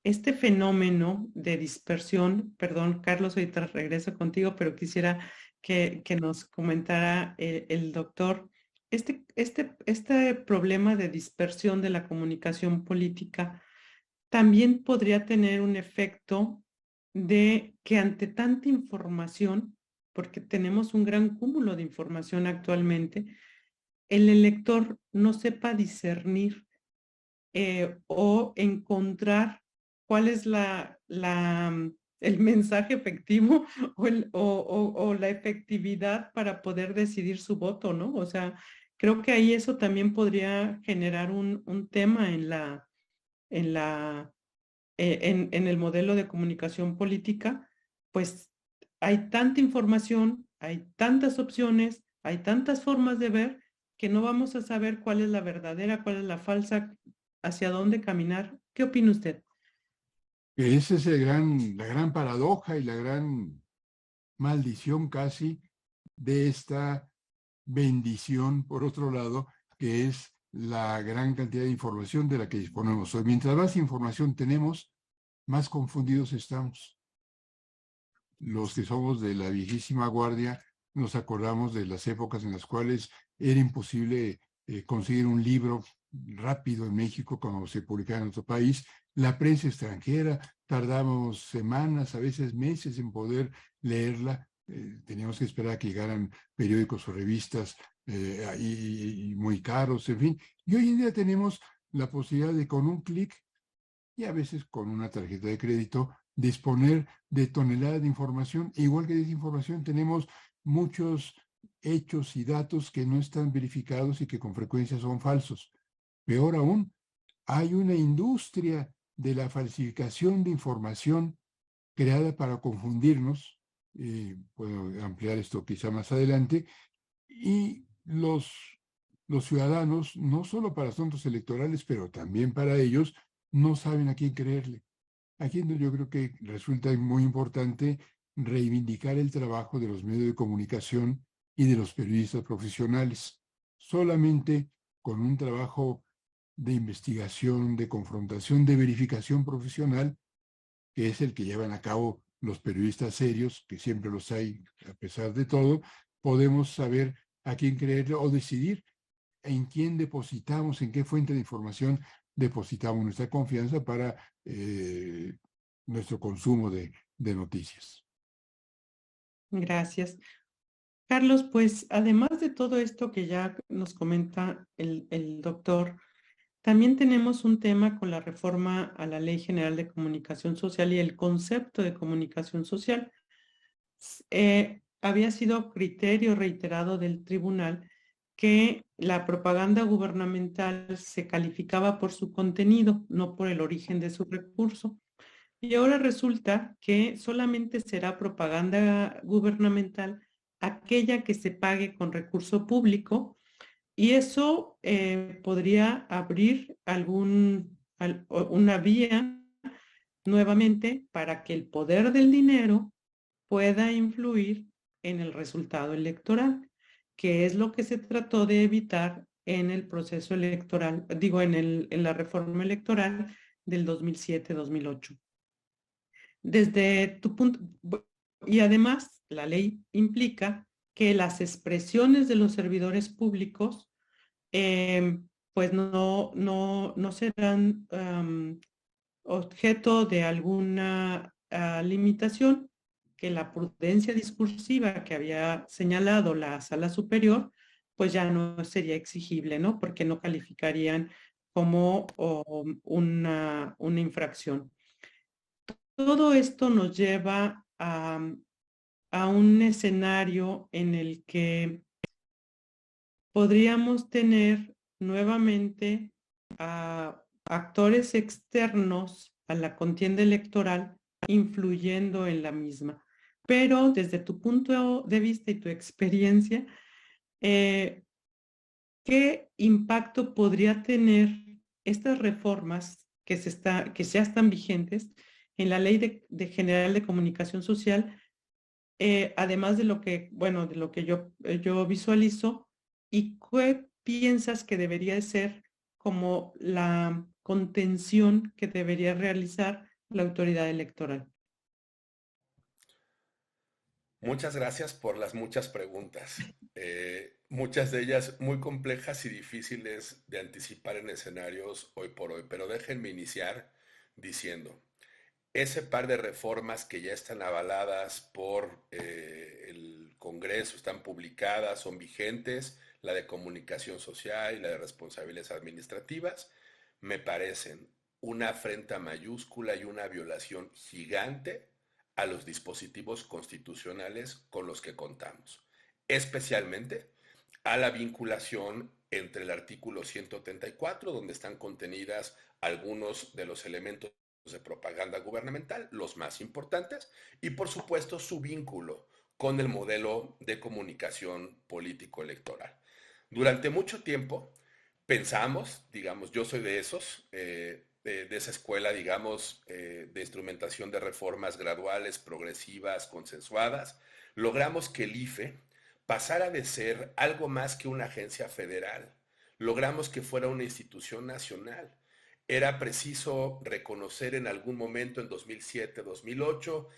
[SPEAKER 1] Este fenómeno de dispersión, perdón, Carlos, ahorita regreso contigo, pero quisiera que nos comentara el doctor, este problema de dispersión de la comunicación política también podría tener un efecto de que ante tanta información, porque tenemos un gran cúmulo de información actualmente, el elector no sepa discernir o encontrar cuál es el mensaje efectivo o la efectividad para poder decidir su voto, ¿no? O sea, creo que ahí eso también podría generar un tema en en el modelo de comunicación política, pues hay tanta información, hay tantas opciones, hay tantas formas de ver que no vamos a saber cuál es la verdadera, cuál es la falsa, hacia dónde caminar. ¿Qué opina usted?
[SPEAKER 2] Esa es la gran paradoja y la gran maldición casi de esta bendición, por otro lado, que es la gran cantidad de información de la que disponemos hoy. Mientras más información tenemos, más confundidos estamos. Los que somos de la viejísima guardia nos acordamos de las épocas en las cuales era imposible conseguir un libro rápido en México como se publicaba en otro país. La prensa extranjera, tardábamos semanas, a veces meses en poder leerla. Teníamos que esperar a que llegaran periódicos o revistas y muy caros, en fin. Y hoy en día tenemos la posibilidad de con un clic y a veces con una tarjeta de crédito disponer de toneladas de información. Igual que de desinformación, tenemos muchos hechos y datos que no están verificados y que con frecuencia son falsos. Peor aún, hay una industria de la falsificación de información creada para confundirnos. Puedo ampliar esto quizá más adelante. Y los ciudadanos, no solo para asuntos electorales, pero también para ellos, no saben a quién creerle. Aquí yo creo que resulta muy importante reivindicar el trabajo de los medios de comunicación y de los periodistas profesionales. Solamente con un trabajo de investigación, de confrontación, de verificación profesional, que es el que llevan a cabo los periodistas serios, que siempre los hay a pesar de todo, podemos saber a quién creerle o decidir en quién depositamos, en qué fuente de información depositamos nuestra confianza para nuestro consumo de noticias.
[SPEAKER 1] Gracias. Carlos, pues además de todo esto que ya nos comenta el doctor, también tenemos un tema con la reforma a la Ley General de Comunicación Social y el concepto de comunicación social. Había sido criterio reiterado del tribunal que la propaganda gubernamental se calificaba por su contenido, no por el origen de su recurso. Y ahora resulta que solamente será propaganda gubernamental aquella que se pague con recurso público, y eso podría abrir una vía nuevamente para que el poder del dinero pueda influir en el resultado electoral, que es lo que se trató de evitar en el proceso electoral, digo, en la reforma electoral del 2007-2008. Desde tu punto, y además la ley implica que las expresiones de los servidores públicos pues no serán objeto de alguna limitación, que la prudencia discursiva que había señalado la sala superior, pues ya no sería exigible, ¿no? Porque no calificarían como una infracción. Todo esto nos lleva a un escenario en el que podríamos tener nuevamente a actores externos a la contienda electoral influyendo en la misma. Pero desde tu punto de vista y tu experiencia, ¿qué impacto podría tener estas reformas que ya están vigentes en la Ley General de Comunicación Social además de lo que, bueno, de lo que yo visualizo, y qué piensas que debería ser como la contención que debería realizar la autoridad electoral?
[SPEAKER 3] Muchas gracias por las muchas preguntas. Muchas de ellas muy complejas y difíciles de anticipar en escenarios hoy por hoy, pero déjenme iniciar diciendo, ese par de reformas que ya están avaladas por el Congreso, están publicadas, son vigentes, la de comunicación social y la de responsabilidades administrativas, me parecen una afrenta mayúscula y una violación gigante a los dispositivos constitucionales con los que contamos, especialmente a la vinculación entre el artículo 134, donde están contenidas algunos de los elementos de propaganda gubernamental, los más importantes, y por supuesto su vínculo con el modelo de comunicación político-electoral. Durante mucho tiempo pensamos, digamos, yo soy de esos, de esa escuela, digamos, de instrumentación de reformas graduales, progresivas, consensuadas, logramos que el IFE pasara de ser algo más que una agencia federal, logramos que fuera una institución nacional. Era preciso reconocer en algún momento en 2007, 2008,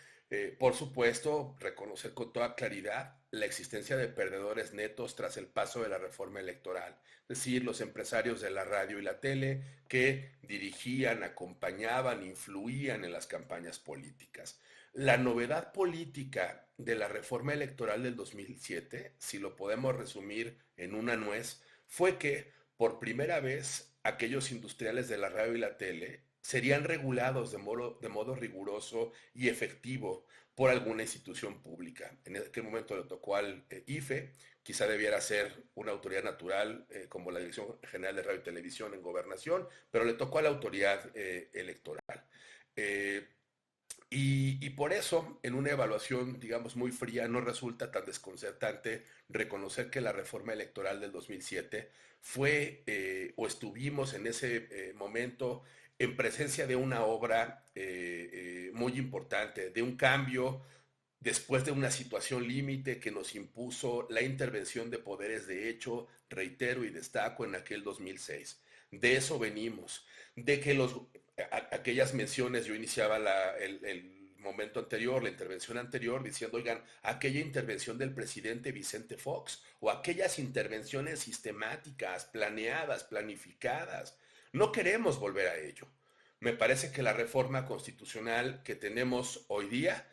[SPEAKER 3] por supuesto, reconocer con toda claridad la existencia de perdedores netos tras el paso de la reforma electoral, es decir, los empresarios de la radio y la tele que dirigían, acompañaban, influían en las campañas políticas. La novedad política de la reforma electoral del 2007, si lo podemos resumir en una nuez, fue que por primera vez aquellos industriales de la radio y la tele serían regulados de modo riguroso y efectivo por alguna institución pública. En aquel momento le tocó al IFE, quizá debiera ser una autoridad natural como la Dirección General de Radio y Televisión en Gobernación, pero le tocó a la autoridad electoral. Eh, y por eso, en una evaluación, digamos, muy fría, no resulta tan desconcertante reconocer que la reforma electoral del 2007 fue o estuvimos en ese momento en presencia de una obra muy importante, de un cambio después de una situación límite que nos impuso la intervención de poderes de hecho, reitero y destaco, en aquel 2006. De eso venimos, de que aquellas menciones, yo iniciaba el momento anterior, la intervención anterior, diciendo, oigan, aquella intervención del presidente Vicente Fox o aquellas intervenciones sistemáticas, planeadas, planificadas, no queremos volver a ello. Me parece que la reforma constitucional que tenemos hoy día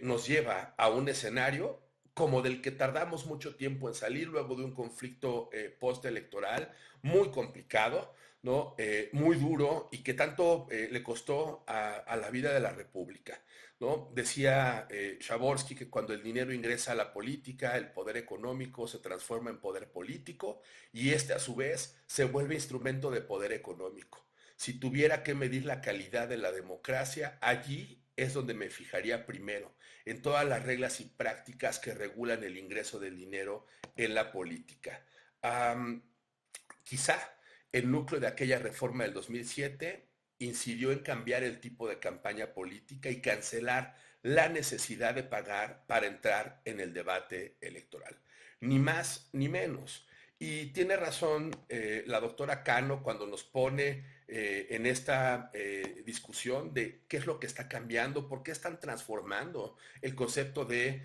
[SPEAKER 3] nos lleva a un escenario como del que tardamos mucho tiempo en salir luego de un conflicto postelectoral muy complicado, ¿no? Muy duro y que tanto le costó a la vida de la República, ¿no? Decía Jaworski que cuando el dinero ingresa a la política, el poder económico se transforma en poder político y este a su vez se vuelve instrumento de poder económico. Si tuviera que medir la calidad de la democracia, allí es donde me fijaría primero, en todas las reglas y prácticas que regulan el ingreso del dinero en la política. Um, Quizá el núcleo de aquella reforma del 2007 incidió en cambiar el tipo de campaña política y cancelar la necesidad de pagar para entrar en el debate electoral. Ni más ni menos. Y tiene razón la doctora Cano cuando nos pone en esta discusión de qué es lo que está cambiando, por qué están transformando el concepto de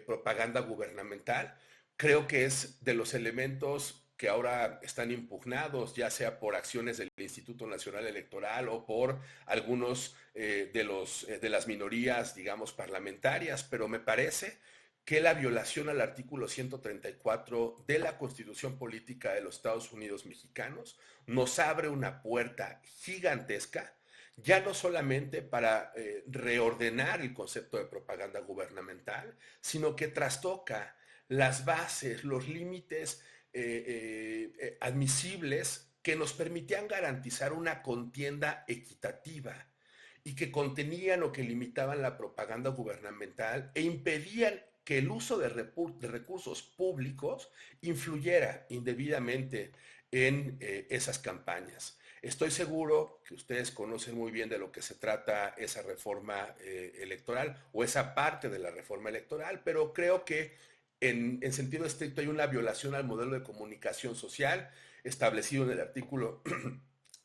[SPEAKER 3] propaganda gubernamental. Creo que es de los elementos que ahora están impugnados, ya sea por acciones del Instituto Nacional Electoral o por algunos de las minorías, digamos, parlamentarias, pero me parece que la violación al artículo 134 de la Constitución Política de los Estados Unidos Mexicanos nos abre una puerta gigantesca, ya no solamente para reordenar el concepto de propaganda gubernamental, sino que trastoca las bases, los límites admisibles que nos permitían garantizar una contienda equitativa y que contenían o que limitaban la propaganda gubernamental e impedían que el uso de recursos públicos influyera indebidamente en esas campañas. Estoy seguro que ustedes conocen muy bien de lo que se trata esa reforma electoral o esa parte de la reforma electoral, pero creo que en sentido estricto hay una violación al modelo de comunicación social establecido en el artículo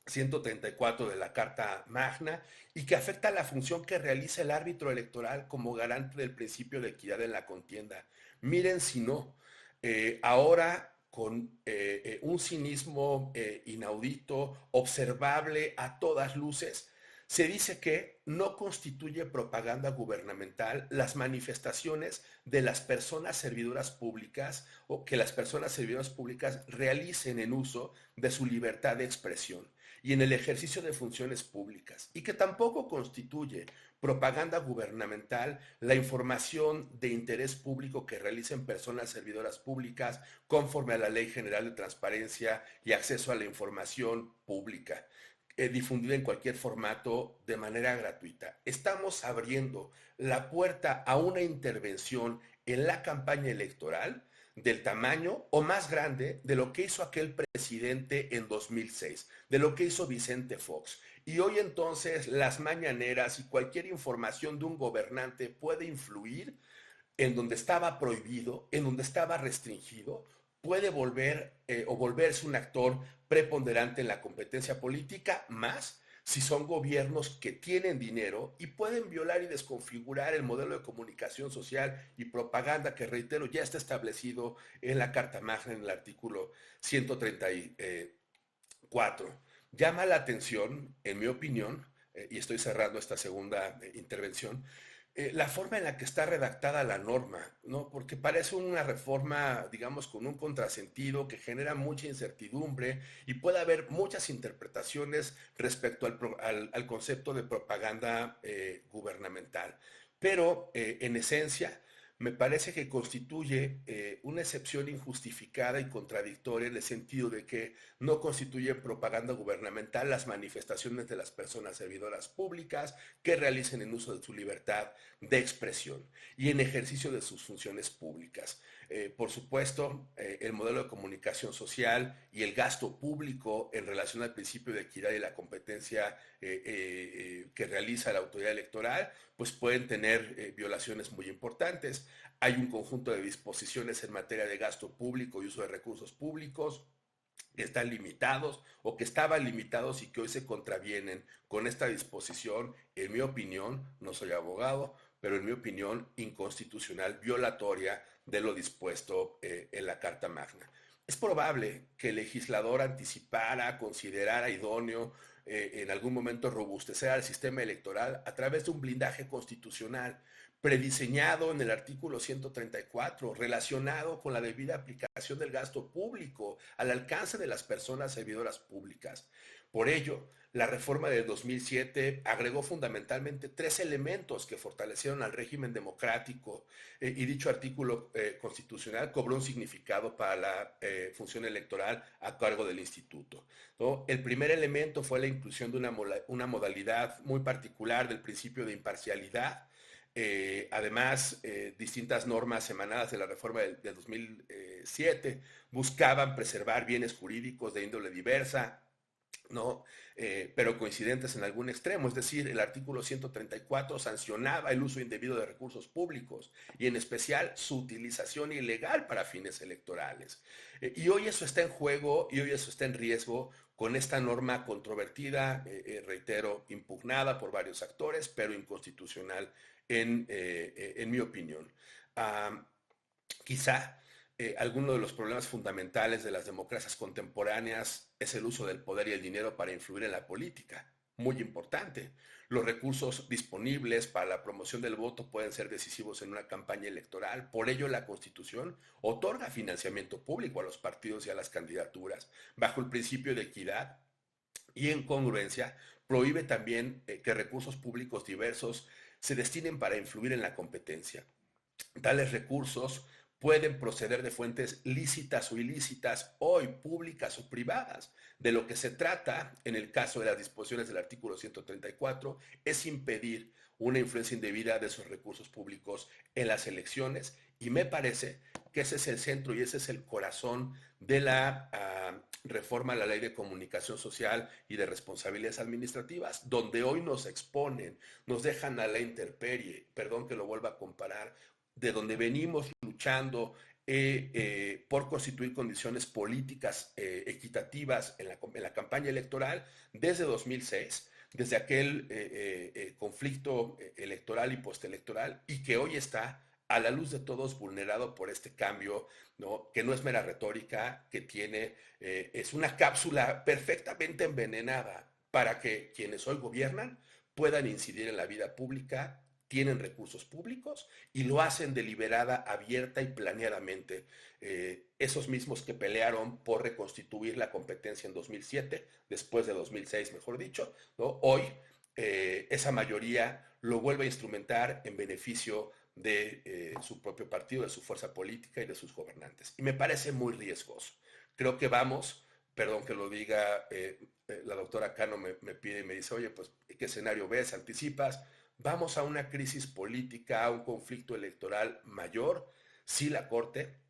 [SPEAKER 3] 134 de la Carta Magna y que afecta a la función que realiza el árbitro electoral como garante del principio de equidad en la contienda. Miren si no, ahora con un cinismo inaudito, observable a todas luces, se dice que no constituye propaganda gubernamental las manifestaciones de las personas servidoras públicas o que las personas servidoras públicas realicen en uso de su libertad de expresión y en el ejercicio de funciones públicas, y que tampoco constituye propaganda gubernamental la información de interés público que realicen personas servidoras públicas conforme a la Ley General de Transparencia y Acceso a la Información Pública, difundida en cualquier formato de manera gratuita. Estamos abriendo la puerta a una intervención en la campaña electoral del tamaño o más grande de lo que hizo aquel presidente en 2006, de lo que hizo Vicente Fox. Y hoy entonces las mañaneras y cualquier información de un gobernante puede influir en donde estaba prohibido, en donde estaba restringido, puede volver o volverse un actor preponderante en la competencia política, más si son gobiernos que tienen dinero y pueden violar y desconfigurar el modelo de comunicación social y propaganda que, reitero, ya está establecido en la Carta Magna en el artículo 134. Llama la atención, en mi opinión, y estoy cerrando esta segunda intervención, la forma en la que está redactada la norma, ¿no? Porque parece una reforma, digamos, con un contrasentido que genera mucha incertidumbre y puede haber muchas interpretaciones respecto al concepto de propaganda gubernamental. Pero, en esencia, me parece que constituye una excepción injustificada y contradictoria en el sentido de que no constituye propaganda gubernamental las manifestaciones de las personas servidoras públicas que realicen en uso de su libertad de expresión y en ejercicio de sus funciones públicas. Por supuesto, el modelo de comunicación social y el gasto público en relación al principio de equidad y la competencia que realiza la autoridad electoral, pues pueden tener violaciones muy importantes. Hay un conjunto de disposiciones en materia de gasto público y uso de recursos públicos que están limitados o que estaban limitados y que hoy se contravienen con esta disposición, en mi opinión, no soy abogado, pero en mi opinión, inconstitucional, violatoria de lo dispuesto en la Carta Magna. Es probable que el legislador anticipara, considerara idóneo en algún momento robustecer al sistema electoral a través de un blindaje constitucional prediseñado en el artículo 134, relacionado con la debida aplicación del gasto público al alcance de las personas servidoras públicas. Por ello, la reforma de 2007 agregó fundamentalmente 3 elementos que fortalecieron al régimen democrático y dicho artículo constitucional cobró un significado para la función electoral a cargo del instituto, ¿no? El primer elemento fue la inclusión de una modalidad muy particular del principio de imparcialidad. Además, distintas normas emanadas de la reforma de 2007 buscaban preservar bienes jurídicos de índole diversa, ¿no? Pero coincidentes en algún extremo, es decir, el artículo 134 sancionaba el uso indebido de recursos públicos y en especial su utilización ilegal para fines electorales. Y hoy eso está en juego y hoy eso está en riesgo con esta norma controvertida, reitero, impugnada por varios actores, pero inconstitucional en mi opinión. Quizá alguno de los problemas fundamentales de las democracias contemporáneas es el uso del poder y el dinero para influir en la política. Muy importante. Los recursos disponibles para la promoción del voto pueden ser decisivos en una campaña electoral. Por ello, la Constitución otorga financiamiento público a los partidos y a las candidaturas bajo el principio de equidad y en congruencia prohíbe también que recursos públicos diversos se destinen para influir en la competencia. Tales recursos pueden proceder de fuentes lícitas o ilícitas, hoy públicas o privadas. De lo que se trata, en el caso de las disposiciones del artículo 134, es impedir una influencia indebida de esos recursos públicos en las elecciones y me parece que ese es el centro y ese es el corazón de la reforma a la Ley de Comunicación Social y de Responsabilidades Administrativas, donde hoy nos exponen, nos dejan a la intemperie, perdón que lo vuelva a comparar, de donde venimos luchando por constituir condiciones políticas equitativas en la campaña electoral desde 2006, desde aquel conflicto electoral y postelectoral, y que hoy está a la luz de todos vulnerado por este cambio, ¿no? Que no es mera retórica, que tiene, es una cápsula perfectamente envenenada para que quienes hoy gobiernan puedan incidir en la vida pública, tienen recursos públicos y lo hacen deliberada, abierta y planeadamente. Esos mismos que pelearon por reconstituir la competencia en 2007, después de 2006, mejor dicho, ¿no? Hoy esa mayoría lo vuelve a instrumentar en beneficio de su propio partido, de su fuerza política y de sus gobernantes. Y me parece muy riesgoso. Creo que vamos, perdón que lo diga, la doctora Cano me pide y me dice, oye, pues, ¿qué escenario ves? ¿Anticipas? Vamos a una crisis política, a un conflicto electoral mayor. Sí, la Corte,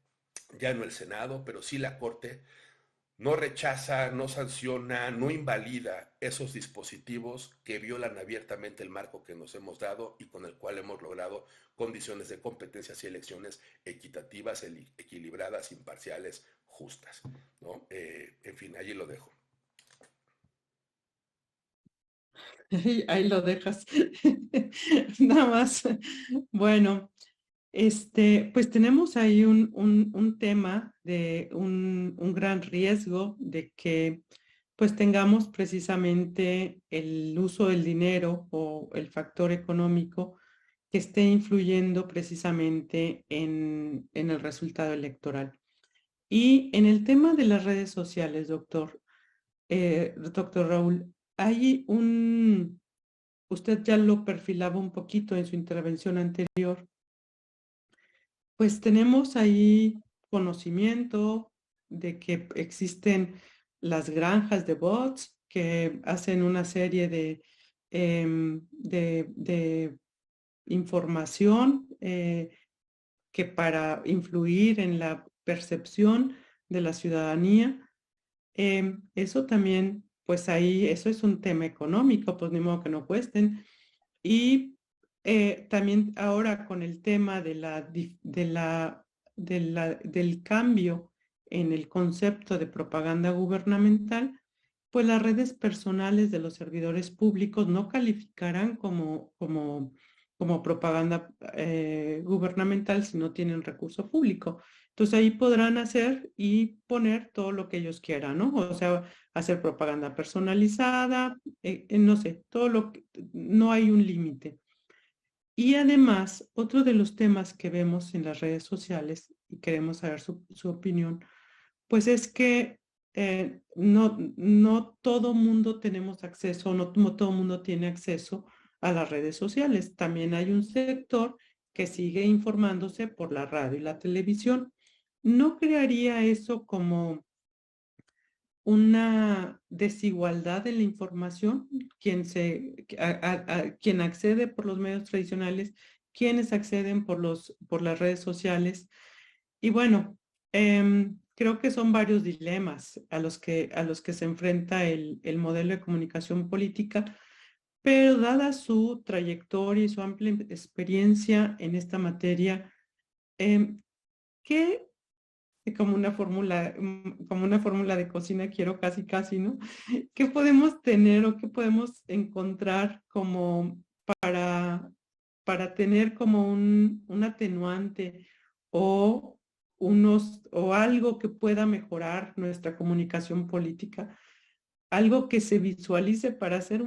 [SPEAKER 3] ya no el Senado, pero sí la Corte no rechaza, no sanciona, no invalida esos dispositivos que violan abiertamente el marco que nos hemos dado y con el cual hemos logrado condiciones de competencias y elecciones equitativas, equilibradas, imparciales, justas, ¿no? En fin, allí lo dejo.
[SPEAKER 1] Ahí lo dejas. Nada más. Bueno, pues tenemos ahí un tema de un gran riesgo de que pues tengamos precisamente el uso del dinero o el factor económico que esté influyendo precisamente en el resultado electoral. Y en el tema de las redes sociales, doctor Raúl, hay usted ya lo perfilaba un poquito en su intervención anterior, pues tenemos ahí conocimiento de que existen las granjas de bots que hacen una serie de información que para influir en la percepción de la ciudadanía. Eso también, pues ahí, eso es un tema económico, pues ni modo que no cuesten. Y también ahora con el tema del cambio en el concepto de propaganda gubernamental, pues las redes personales de los servidores públicos no calificarán como propaganda gubernamental si no tienen recurso público. Entonces ahí podrán hacer y poner todo lo que ellos quieran, ¿no? O sea, hacer propaganda personalizada, no sé, todo lo que, no hay un límite. Y además, otro de los temas que vemos en las redes sociales, y queremos saber su opinión, pues es que no todo mundo tenemos acceso, no todo mundo tiene acceso a las redes sociales. También hay un sector que sigue informándose por la radio y la televisión. ¿No crearía eso como una desigualdad en la información? Quien accede por los medios tradicionales, quienes acceden por las redes sociales. Y bueno, creo que son varios dilemas a los que se enfrenta el modelo de comunicación política, pero dada su trayectoria y su amplia experiencia en esta materia, ¿qué como una fórmula de cocina, quiero casi, ¿no? ¿Qué podemos tener o qué podemos encontrar como para tener como un atenuante o o algo que pueda mejorar nuestra comunicación política? Algo que se visualice para hacer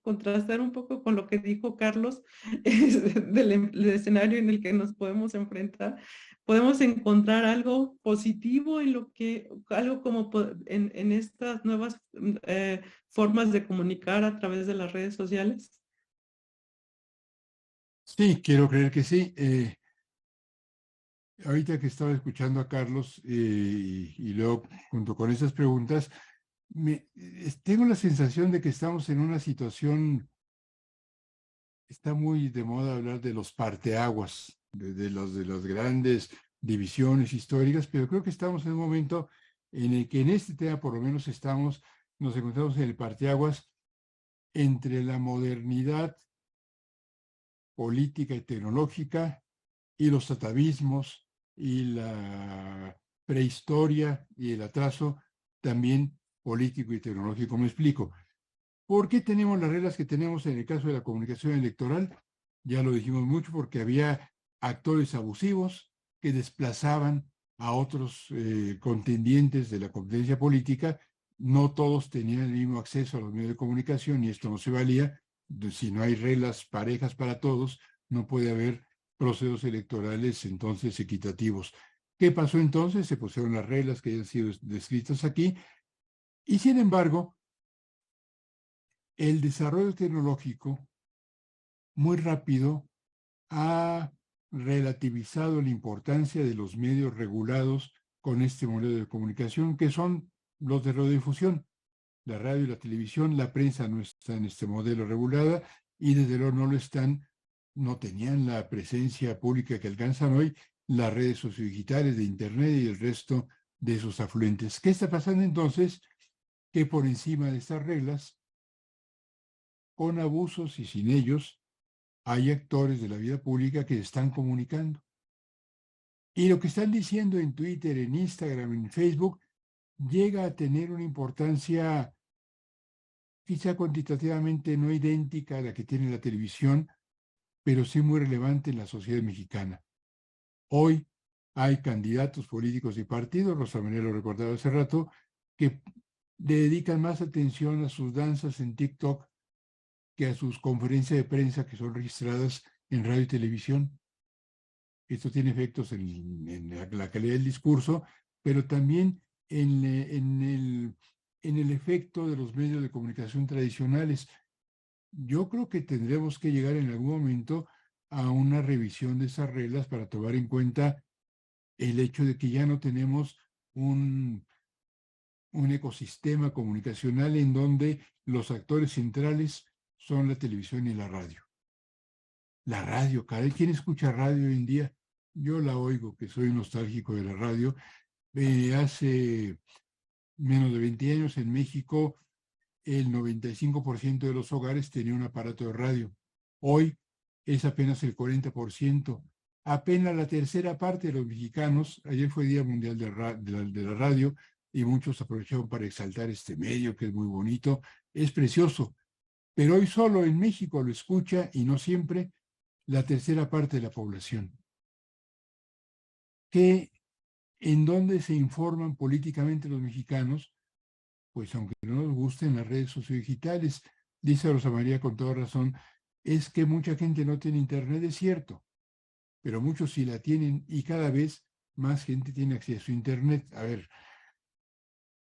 [SPEAKER 1] contrastar un poco con lo que dijo Carlos del escenario en el que nos podemos enfrentar. Podemos encontrar algo positivo algo como en estas nuevas formas de comunicar a través de las redes sociales.
[SPEAKER 2] Sí, quiero creer que sí. Ahorita que estaba escuchando a Carlos y luego junto con esas preguntas, tengo la sensación de que estamos en una situación, está muy de moda hablar de los parteaguas, de las grandes divisiones históricas, pero creo que estamos en un momento en el que en este tema por lo menos nos encontramos en el parteaguas entre la modernidad política y tecnológica y los atavismos y la prehistoria y el atraso también político y tecnológico. Me explico. ¿Por qué tenemos las reglas que tenemos en el caso de la comunicación electoral? Ya lo dijimos mucho, porque había actores abusivos que desplazaban a otros contendientes de la competencia política. No todos tenían el mismo acceso a los medios de comunicación y esto no se valía. Si no hay reglas parejas para todos, no puede haber procesos electorales entonces equitativos. ¿Qué pasó entonces? Se pusieron las reglas que han sido descritas aquí y sin embargo, el desarrollo tecnológico muy rápido ha relativizado la importancia de los medios regulados con este modelo de comunicación, que son los de radiodifusión. La radio y la televisión, la prensa no está en este modelo regulada y desde luego no lo están, no tenían la presencia pública que alcanzan hoy las redes sociodigitales de Internet y el resto de sus afluentes. ¿Qué está pasando entonces? Que por encima de estas reglas, con abusos y sin ellos, hay actores de la vida pública que están comunicando. Y lo que están diciendo en Twitter, en Instagram, en Facebook, llega a tener una importancia quizá cuantitativamente no idéntica a la que tiene la televisión, pero sí muy relevante en la sociedad mexicana. Hoy hay candidatos políticos y partidos, Rosa María lo recordaba hace rato, que dedican más atención a sus danzas en TikTok que a sus conferencias de prensa que son registradas en radio y televisión. Esto tiene efectos en la calidad del discurso, pero también en el efecto de los medios de comunicación tradicionales. Yo creo que tendremos que llegar en algún momento a una revisión de esas reglas para tomar en cuenta el hecho de que ya no tenemos un ecosistema comunicacional en donde los actores centrales son la televisión y la radio. La radio, ¿quién escucha radio hoy en día? Yo la oigo, que soy nostálgico de la radio. Hace menos de 20 años en México, el 95% de los hogares tenía un aparato de radio. Hoy es apenas el 40%. Apenas la tercera parte de los mexicanos, ayer fue Día Mundial de la Radio, y muchos aprovecharon para exaltar este medio, que es muy bonito, es precioso. Pero hoy solo en México lo escucha, y no siempre, la tercera parte de la población. ¿En dónde se informan políticamente los mexicanos? Pues aunque no nos gusten las redes sociodigitales, dice Rosa María con toda razón, es que mucha gente no tiene internet, es cierto, pero muchos sí la tienen y cada vez más gente tiene acceso a internet. A ver,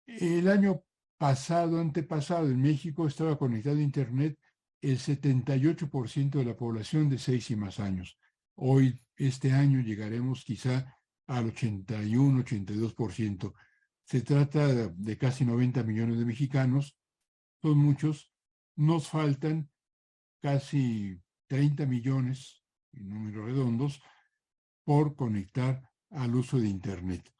[SPEAKER 2] el año pasado, antepasado, en México estaba conectado a internet el 78% de la población de 6 y más años. Hoy, este año, llegaremos quizá al 81, 82%. Se trata de casi 90 millones de mexicanos, son muchos. Nos faltan casi 30 millones, en números redondos, por conectar al uso de Internet.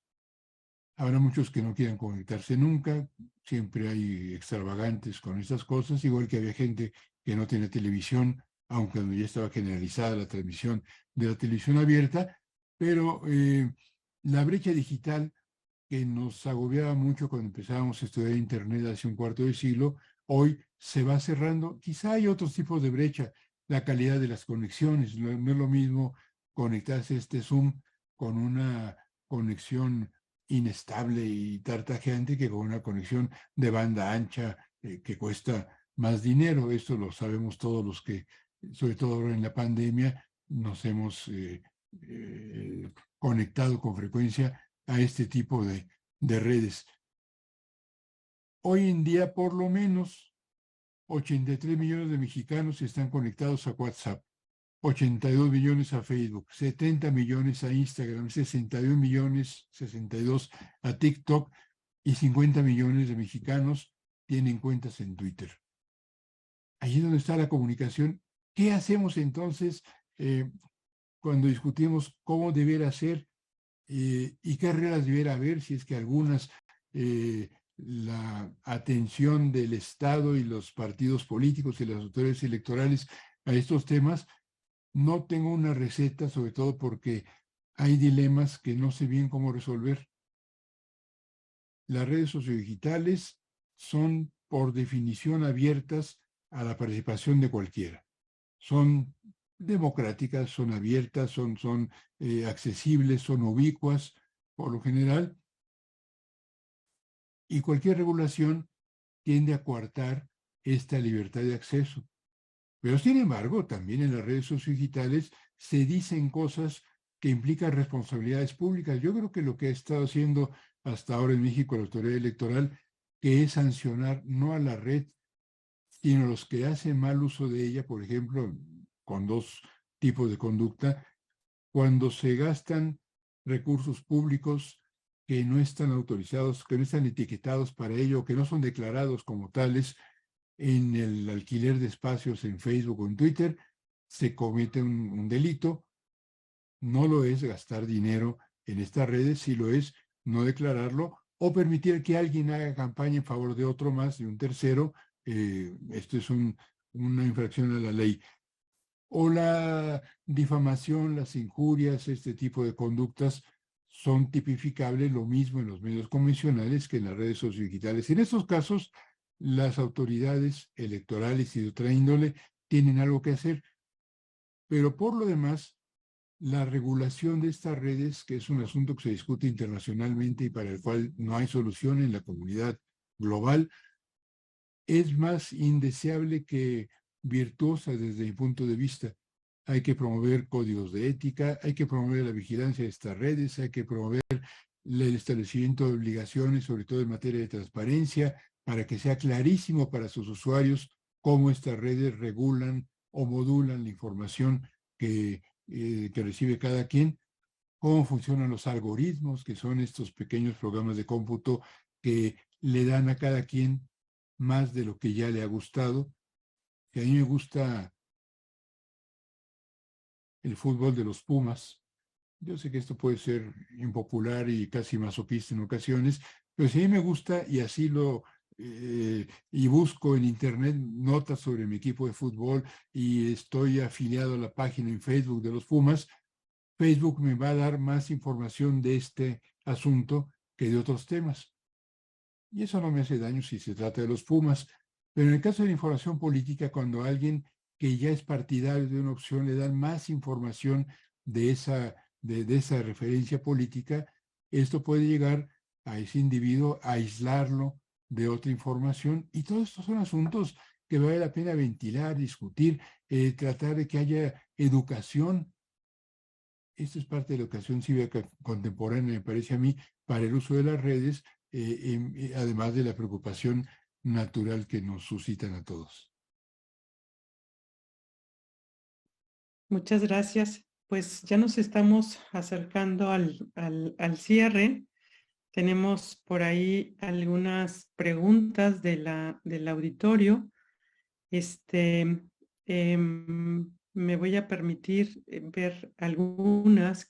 [SPEAKER 2] Habrá muchos que no quieran conectarse nunca, siempre hay extravagantes con estas cosas, igual que había gente que no tiene televisión, aunque ya estaba generalizada la transmisión de la televisión abierta, pero la brecha digital que nos agobiaba mucho cuando empezábamos a estudiar Internet hace un cuarto de siglo, hoy se va cerrando. Quizá hay otros tipos de brecha, la calidad de las conexiones, no es lo mismo conectarse a este Zoom con una conexión inestable y tartajeante que con una conexión de banda ancha que cuesta más dinero. Esto lo sabemos todos los que, sobre todo ahora en la pandemia, nos hemos conectado con frecuencia a este tipo de redes. Hoy en día, por lo menos, 83 millones de mexicanos están conectados a WhatsApp, 82 millones a Facebook, 70 millones a Instagram, 61 millones, 62 a TikTok y 50 millones de mexicanos tienen cuentas en Twitter. Allí es donde está la comunicación. ¿Qué hacemos entonces cuando discutimos cómo debiera ser y qué reglas debiera haber, si es que algunas la atención del Estado y los partidos políticos y las autoridades electorales a estos temas. No tengo una receta, sobre todo porque hay dilemas que no sé bien cómo resolver. Las redes sociodigitales son por definición abiertas a la participación de cualquiera. Son democráticas, son abiertas, son accesibles, son ubicuas por lo general, y cualquier regulación tiende a coartar esta libertad de acceso. Pero sin embargo, también en las redes sociodigitales se dicen cosas que implican responsabilidades públicas. Yo creo que lo que ha estado haciendo hasta ahora en México la autoridad electoral, que es sancionar no a la red, sino a los que hacen mal uso de ella, por ejemplo, con dos tipos de conducta, cuando se gastan recursos públicos que no están autorizados, que no están etiquetados para ello, que no son declarados como tales, en el alquiler de espacios en Facebook o en Twitter, se comete un delito. No lo es gastar dinero en estas redes, si lo es no declararlo o permitir que alguien haga campaña en favor de otro más, de un tercero. Esto es una infracción a la ley. O la difamación, las injurias, este tipo de conductas son tipificables lo mismo en los medios convencionales que en las redes sociodigitales. En estos casos, las autoridades electorales y de otra índole tienen algo que hacer, pero por lo demás, la regulación de estas redes, que es un asunto que se discute internacionalmente y para el cual no hay solución en la comunidad global, es más indeseable que virtuosa desde mi punto de vista. Hay que promover códigos de ética, hay que promover la vigilancia de estas redes, hay que promover el establecimiento de obligaciones, sobre todo en materia de transparencia, para que sea clarísimo para sus usuarios cómo estas redes regulan o modulan la información que recibe cada quien, cómo funcionan los algoritmos, que son estos pequeños programas de cómputo que le dan a cada quien más de lo que ya le ha gustado. Que a mí me gusta el fútbol de los Pumas. Yo sé que esto puede ser impopular y casi masoquista en ocasiones, pero si a mí me gusta y así y busco en internet notas sobre mi equipo de fútbol y estoy afiliado a la página en Facebook de los Pumas, Facebook me va a dar más información de este asunto que de otros temas. Y eso no me hace daño si se trata de los Pumas. Pero en el caso de la información política, cuando a alguien que ya es partidario de una opción le dan más información de esa referencia política, esto puede llegar a ese individuo a aislarlo de otra información. Y todos estos son asuntos que vale la pena ventilar, discutir, tratar de que haya educación. Esto es parte de la educación cívica contemporánea, me parece a mí, para el uso de las redes, además de la preocupación natural que nos suscitan a todos.
[SPEAKER 1] Muchas gracias. Pues ya nos estamos acercando al cierre. Tenemos por ahí algunas preguntas del auditorio. Me voy a permitir ver algunas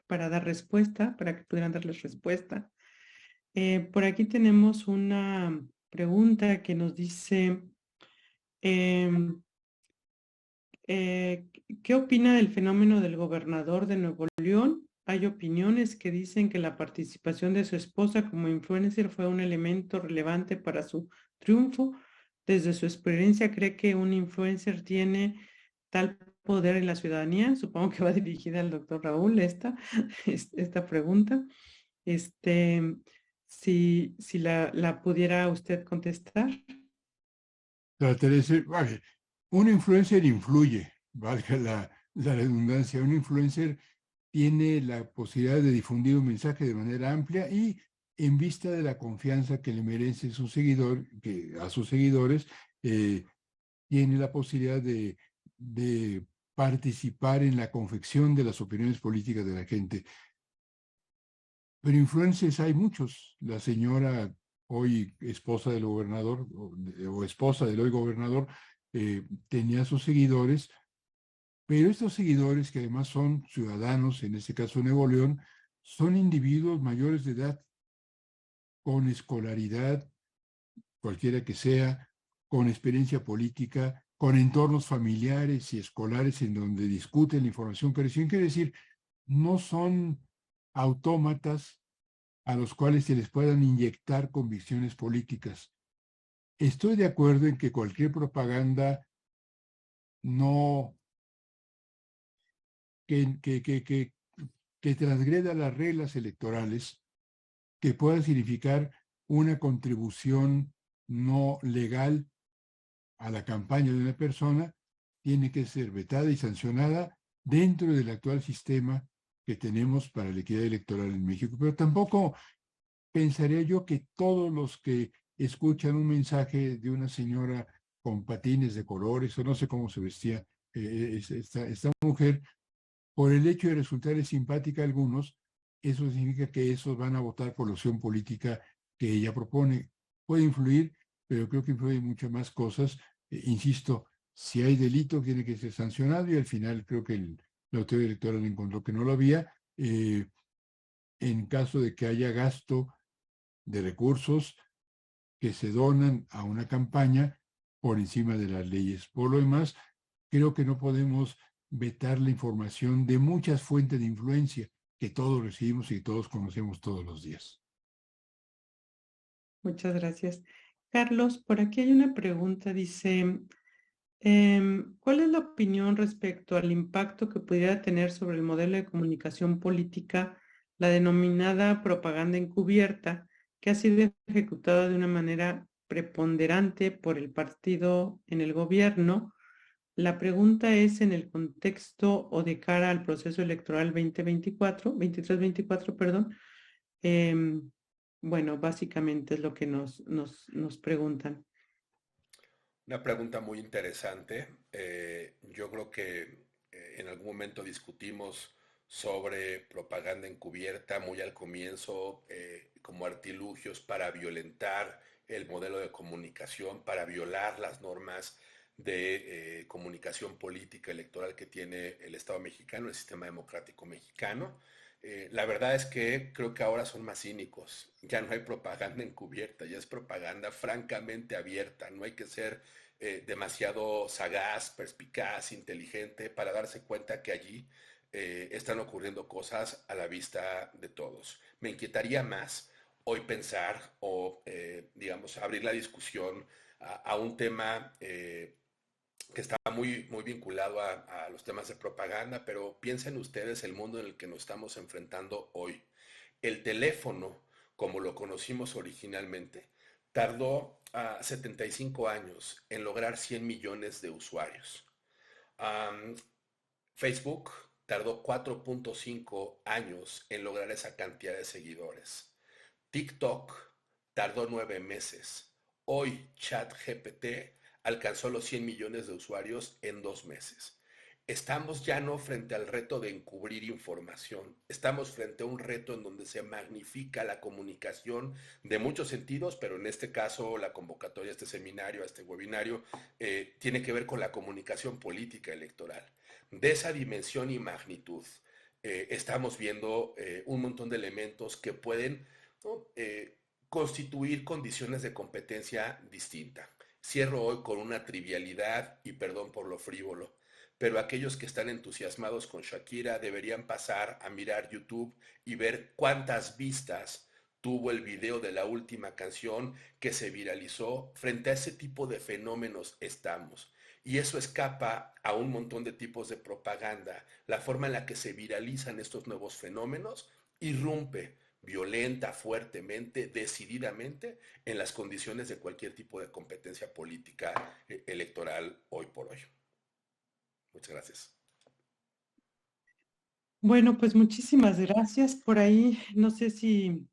[SPEAKER 1] para dar respuesta, para que pudieran darles respuesta. Por aquí tenemos una pregunta que nos dice, ¿qué opina del fenómeno del gobernador de Nuevo León? Hay opiniones que dicen que la participación de su esposa como influencer fue un elemento relevante para su triunfo. Desde su experiencia, ¿cree que un influencer tiene tal poder en la ciudadanía? Supongo que va dirigida al doctor Raúl esta pregunta. Si la pudiera usted contestar.
[SPEAKER 2] Trataré de ser, vale, un influencer influye, valga la redundancia, un influencer tiene la posibilidad de difundir un mensaje de manera amplia y en vista de la confianza que le merece a sus seguidores, tiene la posibilidad de participar en la confección de las opiniones políticas de la gente. Pero influencers hay muchos. La señora, hoy esposa del gobernador, o esposa del hoy gobernador, tenía sus seguidores, pero estos seguidores, que además son ciudadanos, en este caso Nuevo León, son individuos mayores de edad. con escolaridad, cualquiera que sea, con experiencia política, con entornos familiares y escolares en donde discuten la información que reciben. Quiere decir, no son autómatas a los cuales se les puedan inyectar convicciones políticas. Estoy de acuerdo en que cualquier propaganda no que transgreda las reglas electorales, que pueda significar una contribución no legal a la campaña de una persona, tiene que ser vetada y sancionada dentro del actual sistema que tenemos para la equidad electoral en México. Pero tampoco pensaría yo que todos los que escuchan un mensaje de una señora con patines de colores, o no sé cómo se vestía esta mujer, por el hecho de resultarles simpática a algunos, eso significa que esos van a votar por la opción política que ella propone. Puede influir, pero creo que influye muchas más cosas. Insisto, si hay delito, tiene que ser sancionado y al final creo que la autoridad electoral encontró que no lo había. En caso de que haya gasto de recursos que se donan a una campaña por encima de las leyes. Por lo demás, creo que no podemos vetar la información de muchas fuentes de influencia que todos recibimos y todos conocemos todos los días.
[SPEAKER 1] Muchas gracias. Carlos, por aquí hay una pregunta, dice, ¿cuál es la opinión respecto al impacto que pudiera tener sobre el modelo de comunicación política la denominada propaganda encubierta, que ha sido ejecutada de una manera preponderante por el partido en el gobierno? La pregunta es en el contexto o de cara al proceso electoral 23-24, perdón. Bueno, básicamente es lo que nos preguntan.
[SPEAKER 3] Una pregunta muy interesante. Yo creo que en algún momento discutimos sobre propaganda encubierta muy al comienzo, como artilugios para violentar el modelo de comunicación, para violar las normas de comunicación política electoral que tiene el Estado mexicano, el sistema democrático mexicano. La verdad es que creo que ahora son más cínicos. Ya no hay propaganda encubierta, ya es propaganda francamente abierta. No hay que ser demasiado sagaz, perspicaz, inteligente para darse cuenta que allí están ocurriendo cosas a la vista de todos. Me inquietaría más hoy pensar o, digamos, abrir la discusión a un tema que está muy vinculado a los temas de propaganda, pero piensen ustedes el mundo en el que nos estamos enfrentando hoy. El teléfono, como lo conocimos originalmente, tardó 75 años en lograr 100 millones de usuarios. Facebook tardó 4.5 años en lograr esa cantidad de seguidores. TikTok tardó 9 meses. Hoy ChatGPT alcanzó los 100 millones de usuarios en 2 meses. Estamos ya no frente al reto de encubrir información, estamos frente a un reto en donde se magnifica la comunicación de muchos sentidos, pero en este caso la convocatoria a este seminario, a este webinario, tiene que ver con la comunicación política electoral. De esa dimensión y magnitud, estamos viendo un montón de elementos que pueden, ¿no?, constituir condiciones de competencia distinta. Cierro hoy con una trivialidad y perdón por lo frívolo, pero aquellos que están entusiasmados con Shakira deberían pasar a mirar YouTube y ver cuántas vistas tuvo el video de la última canción que se viralizó. Frente a ese tipo de fenómenos estamos. Y eso escapa a un montón de tipos de propaganda. La forma en la que se viralizan estos nuevos fenómenos irrumpe violenta, fuertemente, decididamente en las condiciones de cualquier tipo de competencia política electoral hoy por hoy. Muchas gracias.
[SPEAKER 1] Bueno, pues muchísimas gracias. Por ahí, no sé si,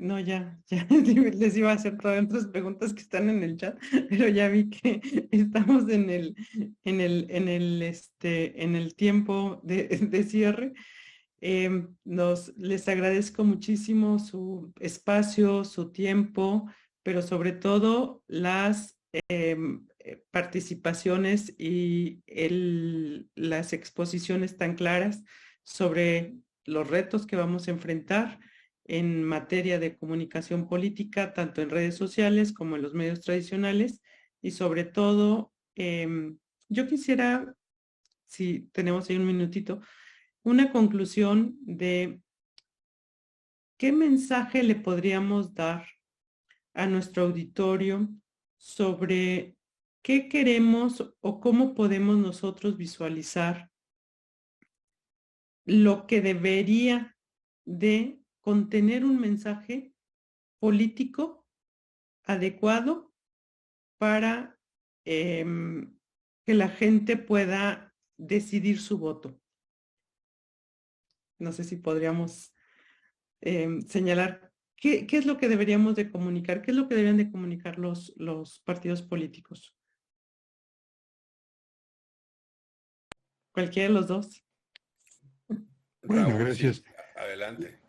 [SPEAKER 1] no, ya les iba a hacer todas otras preguntas que están en el chat, pero ya vi que estamos en el tiempo de cierre. Les agradezco muchísimo su espacio, su tiempo, pero sobre todo las participaciones y las exposiciones tan claras sobre los retos que vamos a enfrentar en materia de comunicación política, tanto en redes sociales como en los medios tradicionales, y sobre todo, yo quisiera, si tenemos ahí un minutito, una conclusión de qué mensaje le podríamos dar a nuestro auditorio sobre qué queremos o cómo podemos nosotros visualizar lo que debería de contener un mensaje político adecuado para que la gente pueda decidir su voto. No sé si podríamos señalar qué es lo que deberíamos de comunicar, qué es lo que deberían de comunicar los partidos políticos. Cualquiera de los dos.
[SPEAKER 2] Bueno,
[SPEAKER 3] Raúl,
[SPEAKER 2] gracias.
[SPEAKER 3] sí, adelante.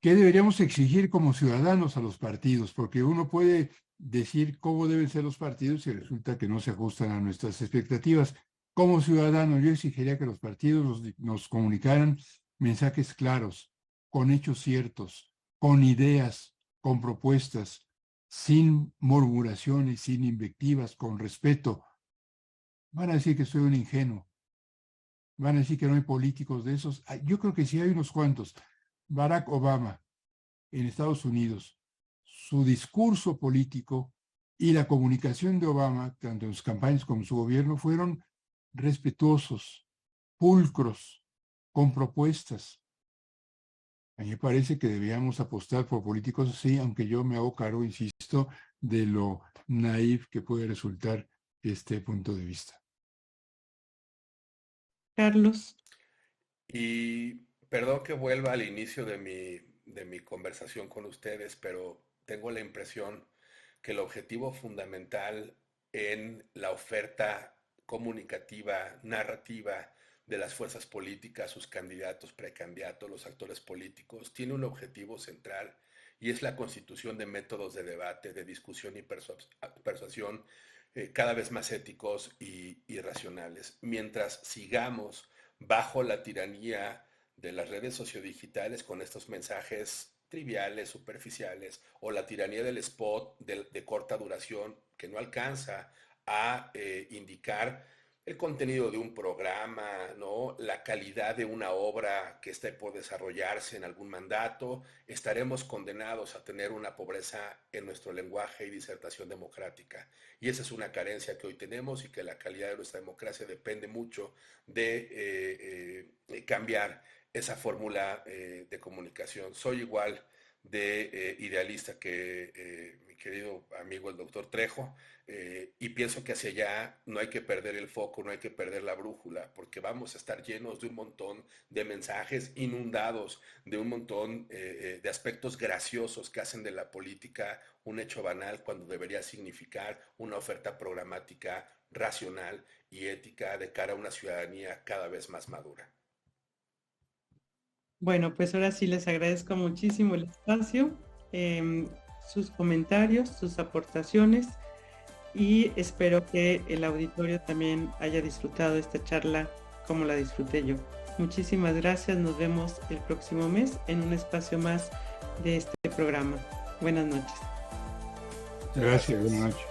[SPEAKER 2] ¿Qué deberíamos exigir como ciudadanos a los partidos? Porque uno puede decir cómo deben ser los partidos y resulta que no se ajustan a nuestras expectativas. Como ciudadano, yo exigiría que los partidos nos comunicaran mensajes claros, con hechos ciertos, con ideas, con propuestas, sin murmuraciones, sin invectivas, con respeto. Van a decir que soy un ingenuo. Van a decir que no hay políticos de esos. Yo creo que sí hay unos cuantos. Barack Obama en Estados Unidos, su discurso político y la comunicación de Obama, tanto en sus campañas como en su gobierno, fueron respetuosos, pulcros, con propuestas. A mí me parece que debíamos apostar por políticos así, aunque yo me hago cargo, insisto, de lo naif que puede resultar este punto de vista.
[SPEAKER 1] Carlos.
[SPEAKER 3] Y perdón que vuelva al inicio de mi conversación con ustedes, pero tengo la impresión que el objetivo fundamental en la oferta comunicativa, narrativa de las fuerzas políticas, sus candidatos, precandidatos, los actores políticos, tiene un objetivo central y es la constitución de métodos de debate, de discusión y persuasión cada vez más éticos y racionales. Mientras sigamos bajo la tiranía de las redes sociodigitales con estos mensajes triviales, superficiales, o la tiranía del spot de corta duración que no alcanza a indicar el contenido de un programa, ¿no? La calidad de una obra que esté por desarrollarse en algún mandato, estaremos condenados a tener una pobreza en nuestro lenguaje y disertación democrática. Y esa es una carencia que hoy tenemos y que la calidad de nuestra democracia depende mucho de cambiar esa fórmula de comunicación. Soy igual de idealista que mi querido amigo el doctor Trejo, y pienso que hacia allá no hay que perder el foco, no hay que perder la brújula, porque vamos a estar llenos de un montón de mensajes, inundados de un montón de aspectos graciosos que hacen de la política un hecho banal cuando debería significar una oferta programática racional y ética de cara a una ciudadanía cada vez más madura.
[SPEAKER 1] Bueno, pues ahora sí les agradezco muchísimo el espacio, sus comentarios, sus aportaciones, y espero que el auditorio también haya disfrutado esta charla como la disfruté yo. Muchísimas gracias, nos vemos el próximo mes en un espacio más de este programa. Buenas noches.
[SPEAKER 2] Gracias, buenas noches.